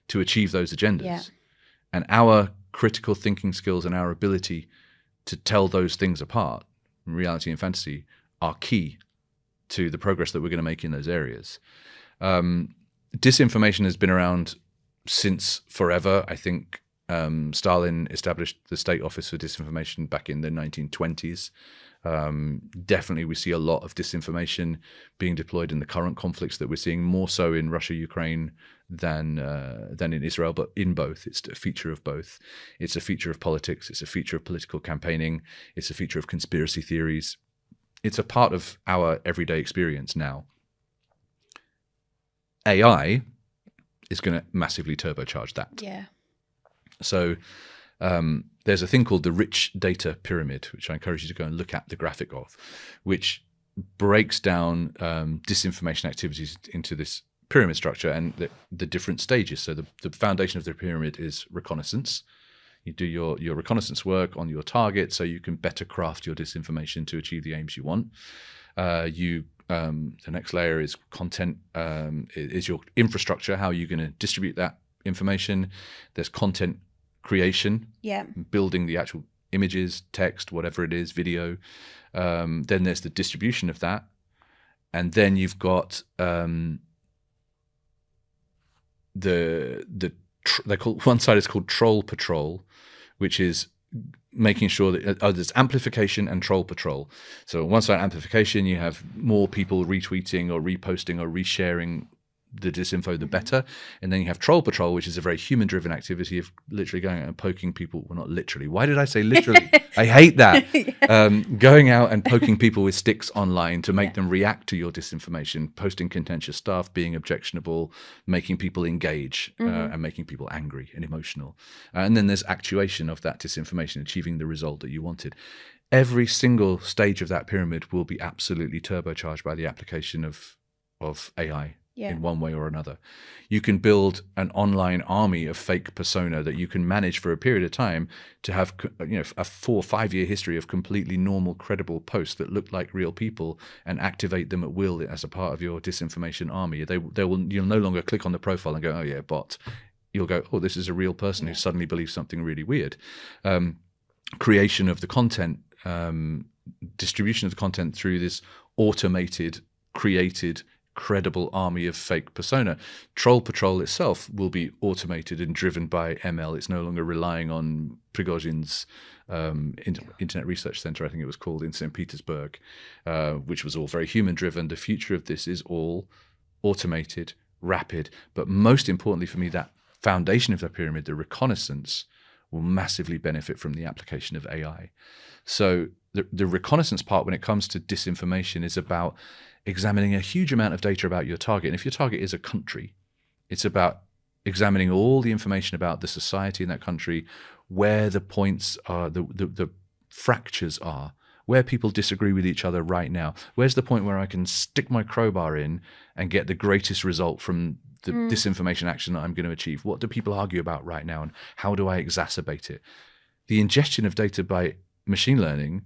to achieve those agendas. Yeah. And our critical thinking skills and our ability to tell those things apart, reality and fantasy, are key to the progress that we're going to make in those areas. Disinformation has been around since forever. I think Stalin established the State Office for Disinformation back in the 1920s. Definitely, we see a lot of disinformation being deployed in the current conflicts that we're seeing, more so in Russia, Ukraine than in Israel, but in both. It's a feature of both. It's a feature of politics. It's a feature of political campaigning. It's a feature of conspiracy theories. It's a part of our everyday experience now. AI is going to massively turbocharge that. Yeah. So there's a thing called the rich data pyramid, which I encourage you to go and look at the graphic of, which breaks down disinformation activities into this pyramid structure and the different stages. So the foundation of the pyramid is reconnaissance. You do your reconnaissance work on your target so you can better craft your disinformation to achieve the aims you want. The next layer is content, is your infrastructure, how you're going to distribute that information. There's content creation, building the actual images, text, whatever it is, video. Then there's the distribution of that. And then you've got they call one side is called troll patrol, which is making sure that there's amplification and troll patrol. So on one side, amplification, you have more people retweeting or reposting or resharing the disinfo, the better. And then you have troll patrol, which is a very human-driven activity of literally going out and poking people. Well, not literally. Why did I say literally? I hate that. Going out and poking people with sticks online to make them react to your disinformation, posting contentious stuff, being objectionable, making people engage, and making people angry and emotional. And then there's actuation of that disinformation, achieving the result that you wanted. Every single stage of that pyramid will be absolutely turbocharged by the application of AI. In one way or another. You can build an online army of fake persona that you can manage for a period of time to have, a 4 or 5 year history of completely normal, credible posts that look like real people and activate them at will as a part of your disinformation army. You'll no longer click on the profile and go, oh yeah, bot. You'll go, oh, this is a real person who suddenly believes something really weird. Creation of the content, distribution of the content through this automated, created, credible army of fake persona. Troll patrol itself will be automated and driven by ML. It's no longer relying on Prigozhin's Internet Research Center, I think it was called, in St. Petersburg, which was all very human driven. The future of this is all automated, rapid, but most importantly for me, that foundation of the pyramid, the reconnaissance, will massively benefit from the application of AI. So the reconnaissance part when it comes to disinformation is about examining a huge amount of data about your target. And if your target is a country, it's about examining all the information about the society in that country, where the points are, the fractures are, where people disagree with each other right now. Where's the point where I can stick my crowbar in and get the greatest result from the disinformation action that I'm going to achieve? What do people argue about right now, and how do I exacerbate it? The ingestion of data by machine learning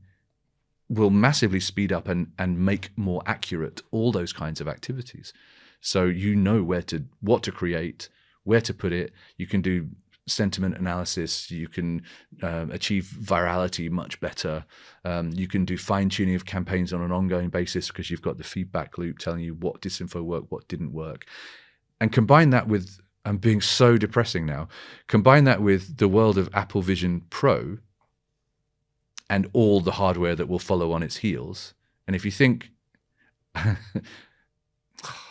will massively speed up and make more accurate all those kinds of activities. So you know what to create, where to put it. You can do sentiment analysis. You can achieve virality much better. You can do fine-tuning of campaigns on an ongoing basis because you've got the feedback loop telling you what disinfo worked, what didn't work. And combine that with, I'm being so depressing now, combine that with the world of Apple Vision Pro and all the hardware that will follow on its heels. And if you think,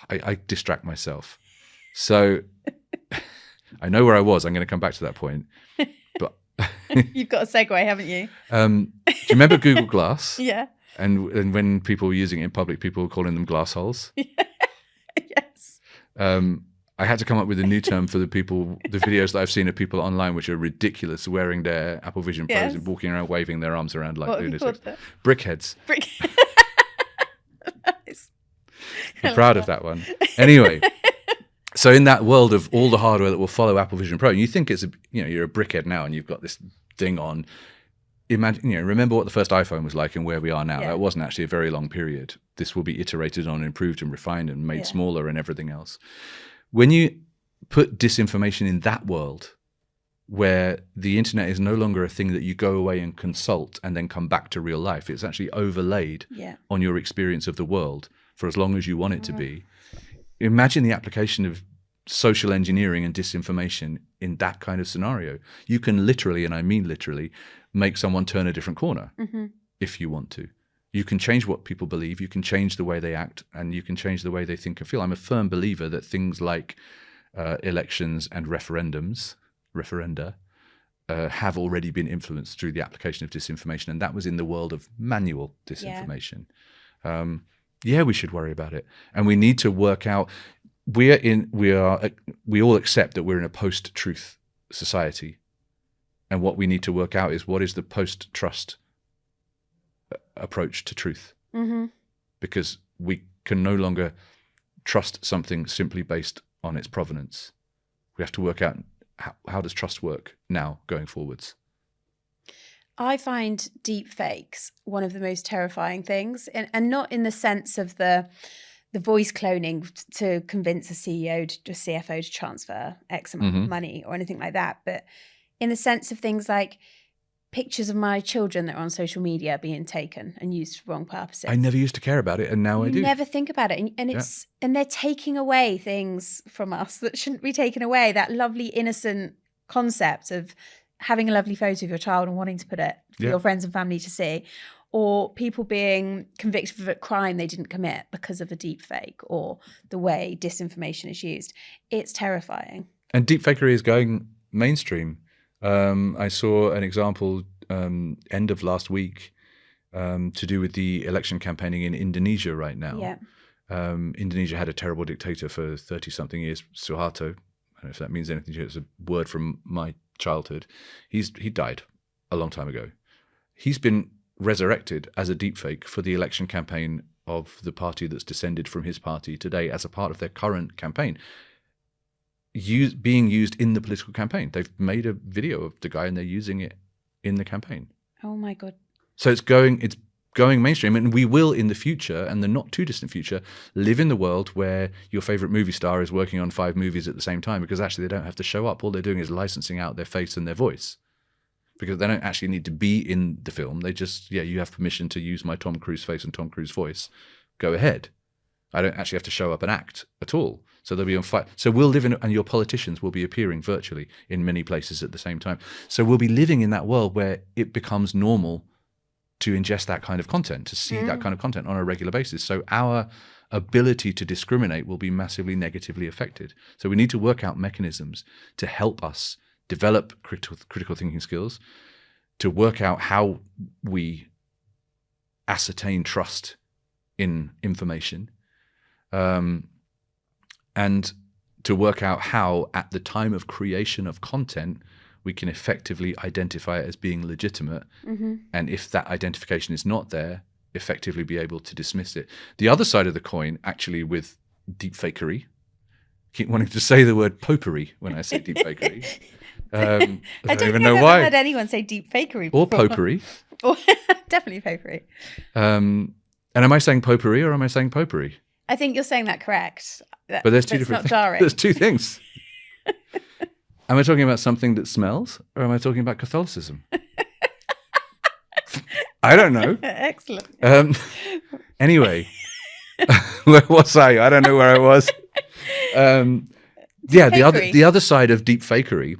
I distract myself. So I know where I was. I'm going to come back to that point. But you've got a segue, haven't you? Do you remember Google Glass? Yeah. And when people were using it in public, people were calling them glass holes. Yes. I had to come up with a new term for the videos that I've seen of people online, which are ridiculous, wearing their Apple Vision Pros and walking around, waving their arms around like lunatics. Brickheads. Nice. I'm proud of that one. Anyway, so in that world of all the hardware that will follow Apple Vision Pro, and you think you're a brickhead now and you've got this thing on. Imagine, remember what the first iPhone was like and where we are now. That wasn't actually a very long period. This will be iterated on, improved and refined and made smaller and everything else. When you put disinformation in that world, where the internet is no longer a thing that you go away and consult and then come back to real life, it's actually overlaid on your experience of the world for as long as you want it to be. Imagine the application of social engineering and disinformation in that kind of scenario. You can literally, and I mean literally, make someone turn a different corner if you want to. You can change what people believe, you can change the way they act, and you can change the way they think and feel. I'm a firm believer that things like elections and referenda, have already been influenced through the application of disinformation, and that was in the world of manual disinformation. We should worry about it, and we need to work out. We all accept that we're in a post-truth society, and what we need to work out is what is the post-trust approach to truth, because we can no longer trust something simply based on its provenance. We have to work out how does trust work now going forwards. I find deep fakes one of the most terrifying things, and not in the sense of the voice cloning to convince a CFO to transfer X amount of money or anything like that, but in the sense of things like pictures of my children that are on social media being taken and used for wrong purposes. I never used to care about it, and now I do. You never think about it, and they're taking away things from us that shouldn't be taken away. That lovely innocent concept of having a lovely photo of your child and wanting to put it for your friends and family to see, or people being convicted of a crime they didn't commit because of a deep fake or the way disinformation is used. It's terrifying. And deep fakery is going mainstream. I saw an example end of last week to do with the election campaigning in Indonesia right now. Yeah. Indonesia had a terrible dictator for 30-something years, Suharto. I don't know if that means anything to you. It's a word from my childhood. He died a long time ago. He's been resurrected as a deepfake for the election campaign of the party that's descended from his party today as a part of their current campaign. Being used in the political campaign. They've made a video of the guy and they're using it in the campaign. Oh my God. So it's going mainstream, and we will in the future, and the not too distant future, live in the world where your favorite movie star is working on 5 movies at the same time, because actually they don't have to show up. All they're doing is licensing out their face and their voice, because they don't actually need to be in the film. They just, you have permission to use my Tom Cruise face and Tom Cruise voice. Go ahead. I don't actually have to show up and act at all. So they'll be on fire. So we'll live in, and your politicians will be appearing virtually in many places at the same time. So we'll be living in that world where it becomes normal to ingest that kind of content, to see that kind of content on a regular basis. So our ability to discriminate will be massively negatively affected. So we need to work out mechanisms to help us develop critical thinking skills, to work out how we ascertain trust in information, and to work out how, at the time of creation of content, we can effectively identify it as being legitimate. And if that identification is not there, effectively be able to dismiss it. The other side of the coin, actually, with deepfakery, keep wanting to say the word popery when I say deepfakery. I don't even know why. I've heard anyone say deepfakery before. Or popery. Or definitely popery. And am I saying potpourri or am I saying popery? I think you're saying that correct. But there's two different things. Jarring. There's two things. Am I talking about something that smells, or am I talking about Catholicism? I don't know. Excellent. Anyway, where was I? I don't know where I was. The other side of deep fakery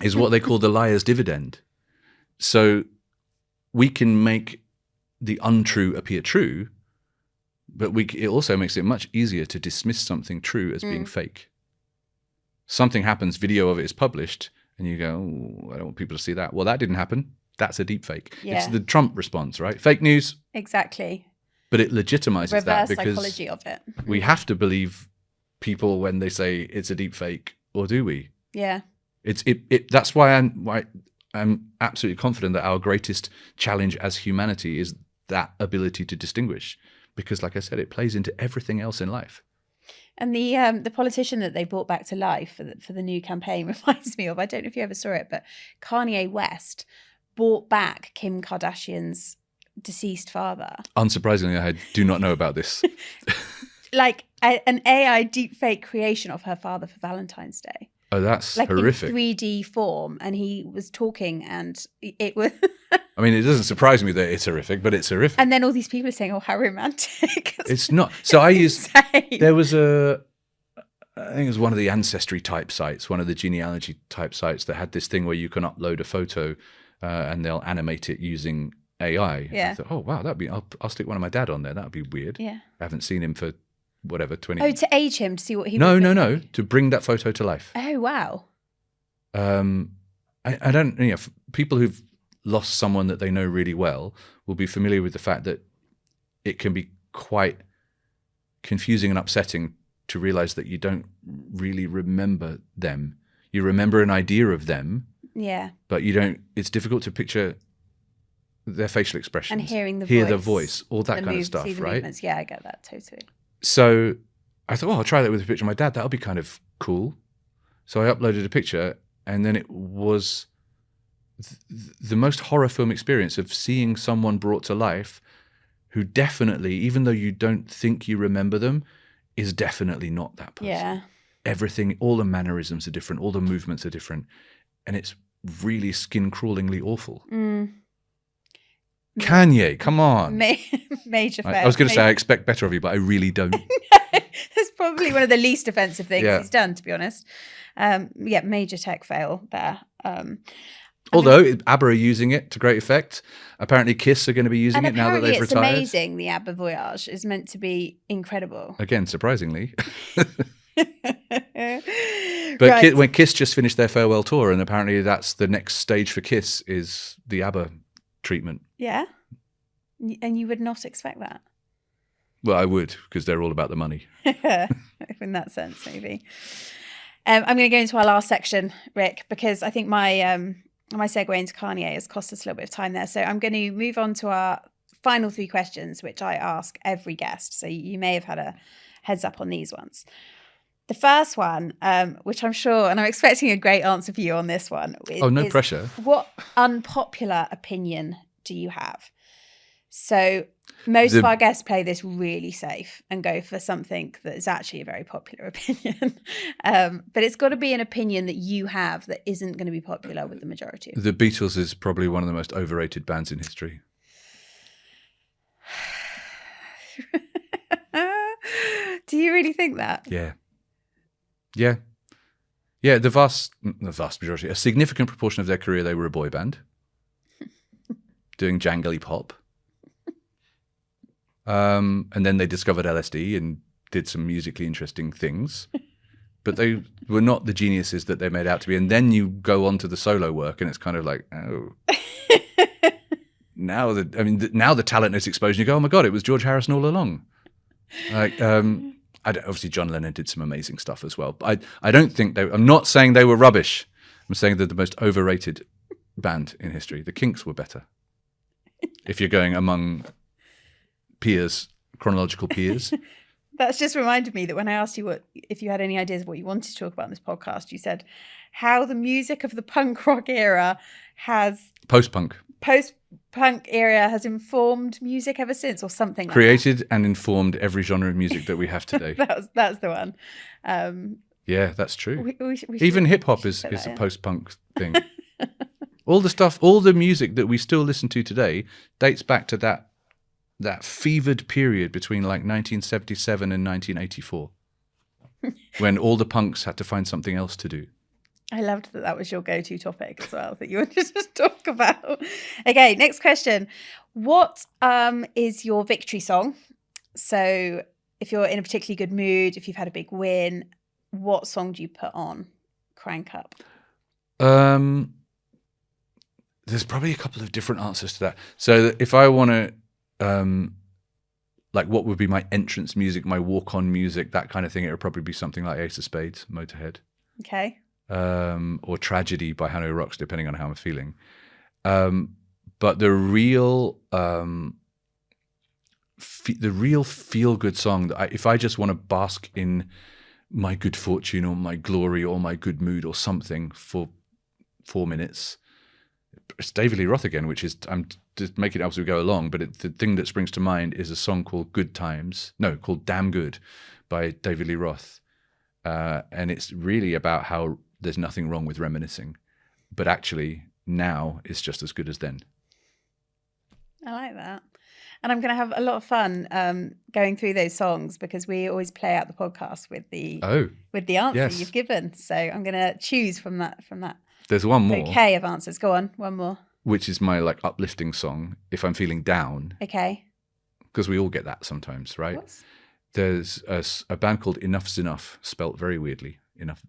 is what they call the liar's dividend. So we can make the untrue appear true, but it also makes it much easier to dismiss something true as being fake. Something happens, video of it is published, and you go, oh, I don't want people to see that. Well, that didn't happen. That's a deep fake. Yeah. It's the Trump response, right? Fake news. Exactly. But it legitimizes that because psychology of it. We have to believe people when they say it's a deep fake, or do we? Yeah. That's why I'm absolutely confident that our greatest challenge as humanity is that ability to distinguish, because, like I said, it plays into everything else in life. And the politician that they brought back to life for the new campaign reminds me of, I don't know if you ever saw it, but Kanye West brought back Kim Kardashian's deceased father. Unsurprisingly, I do not know about this. Like an AI deepfake creation of her father for Valentine's Day. Oh, that's horrific. In 3D form, and he was talking, and it was... I mean, it doesn't surprise me that it's horrific, but it's horrific. And then all these people are saying, oh, how romantic. It's not. So I used... There was I think it was one of the ancestry type sites, one of the genealogy type sites that had this thing where you can upload a photo and they'll animate it using AI. Yeah. I thought, oh wow, I'll stick one of my dad on there. That'd be weird. Yeah. I haven't seen him for whatever 20. Oh, to age him to see what he. No, would no, look no. like. To bring that photo to life. Oh wow. I don't. People who've lost someone that they know really well will be familiar with the fact that it can be quite confusing and upsetting to realize that you don't really remember them. You remember an idea of them, Yeah. but you don't. It's difficult to picture their facial expressions And hearing the hear voice, the voice, all that kind of see stuff, the right? movements. Yeah, I get that totally. So I thought, I'll try that with a picture of my dad. That'll be kind of cool. So I uploaded a picture, and then it was the most horror film experience of seeing someone brought to life who definitely, even though you don't think you remember them, is definitely not that person. Yeah. Everything, all the mannerisms are different, all the movements are different, and it's really skin-crawlingly awful. Kanye, come on. Major fail. I was going to say I expect better of you, but I really don't. That's probably one of the least offensive things Yeah. he's done, to be honest. Major tech fail there. Although ABBA are using it to great effect. Apparently Kiss are going to be using it now that they've it's retired. amazing. The ABBA Voyage is meant to be incredible. Again, surprisingly. But But when Kiss just finished their farewell tour, and apparently that's the next stage for Kiss is the ABBA treatment. Yeah. And you would not expect that. Well, I would, because they're all about the money. In that sense, maybe. I'm going to go into our last section, Rik, because I think my segue into Kanye has cost us a little bit of time there. So I'm going to move on to our final 3 questions, which I ask every guest. So you may have had a heads up on these ones. The first one, which I'm sure, and I'm expecting a great answer for you on this one. No pressure. What unpopular opinion do you have? So most of our guests play this really safe and go for something that is actually a very popular opinion. But it's got to be an opinion that you have that isn't going to be popular with the majority. The Beatles is probably one of the most overrated bands in history. Do you really think that? Yeah. Yeah. Yeah, the vast majority, a significant proportion of their career, they were a boy band doing jangly pop. And then they discovered LSD and did some musically interesting things. But they were not the geniuses that they made out to be. And then you go on to the solo work and it's kind of like, oh. Now the talent is exposed and you go, oh my God, it was George Harrison all along. Like, obviously John Lennon did some amazing stuff as well. But I don't think I'm not saying they were rubbish. I'm saying they're the most overrated band in history. The Kinks were better. If you're going among peers, chronological peers. That's just reminded me that when I asked you if you had any ideas of what you wanted to talk about in this podcast, you said how the music of the punk rock era has Post-punk era has informed music ever since, or something like created that. And informed every genre of music that we have today. That's the one. Yeah, that's true. We even hip hop is a post-punk thing. All the music that we still listen to today dates back to that fevered period between like 1977 and 1984, when all the punks had to find something else to do. I loved that was your go-to topic as well, that you wanted to talk about. Okay, next question. What is your victory song? So if you're in a particularly good mood, if you've had a big win, what song do you put on? Crank up. There's probably a couple of different answers to that. So if I want to, like what would be my entrance music, my walk-on music, that kind of thing, it would probably be something like Ace of Spades, Motorhead. Okay. Or Tragedy by Hanoi Rocks, depending on how I'm feeling. But the real feel-good song, that if I just want to bask in my good fortune or my glory or my good mood or something for 4 minutes, it's David Lee Roth again, which is, I'm just making it up as we go along, but the thing that springs to mind is a song called called Damn Good by David Lee Roth. And it's really about how there's nothing wrong with reminiscing, but actually now it's just as good as then. I like that. And I'm going to have a lot of fun going through those songs, because we always play out the podcast with the answer you've given. So I'm going to choose from that. There's one more. Okay, of answers. Go on, one more. which is my like uplifting song if I'm feeling down, Okay. because we all get that sometimes, right? What's... There's a band called Enough's Enough, spelt very weirdly. Enough,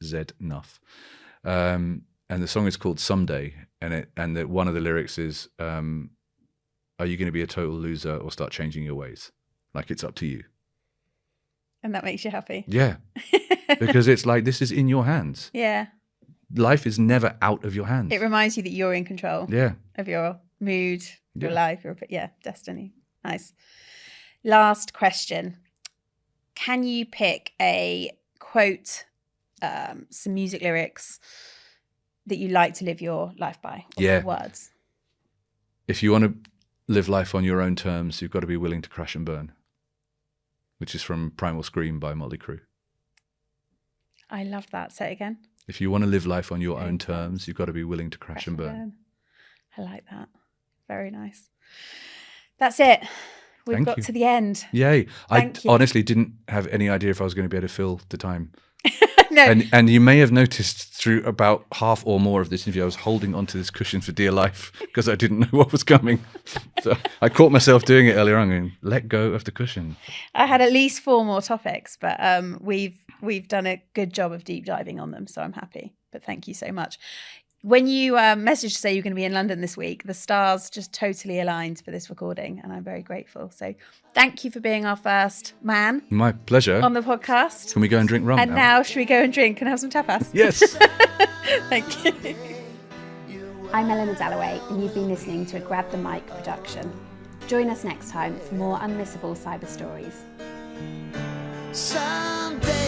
Z, enough. And the song is called Someday. And one of the lyrics is, are you going to be a total loser or start changing your ways? Like, it's up to you. And that makes you happy? Yeah. Because it's like, this is in your hands. Yeah. Life is never out of your hands. It reminds you that you're in control of your mood, your life, your destiny. Nice. Last question. Can you pick a quote, some music lyrics that you like to live your life by? Or words? If you want to live life on your own terms, you've got to be willing to crash and burn, which is from Primal Scream by Motley Crue. I love that. Say it again. If you want to live life on your own terms, you've got to be willing to crash and burn. I like that. Very nice. That's it. We've got to the end. Yay. I honestly didn't have any idea if I was going to be able to fill the time. No. And you may have noticed through about half or more of this interview, I was holding onto this cushion for dear life because I didn't know what was coming. So I caught myself doing it earlier on and let go of the cushion. I had at least 4 more topics, but we've done a good job of deep diving on them, so I'm happy. But thank you so much. When you messaged to say you're going to be in London this week, the stars just totally aligned for this recording, and I'm very grateful. So thank you for being our first man. My pleasure. On the podcast. Can we go and drink rum And now should we go and drink and have some tapas? Yes. Thank you. I'm Eleanor Dalloway, and you've been listening to a Grab the Mic production. Join us next time for more unmissable cyber stories. Someday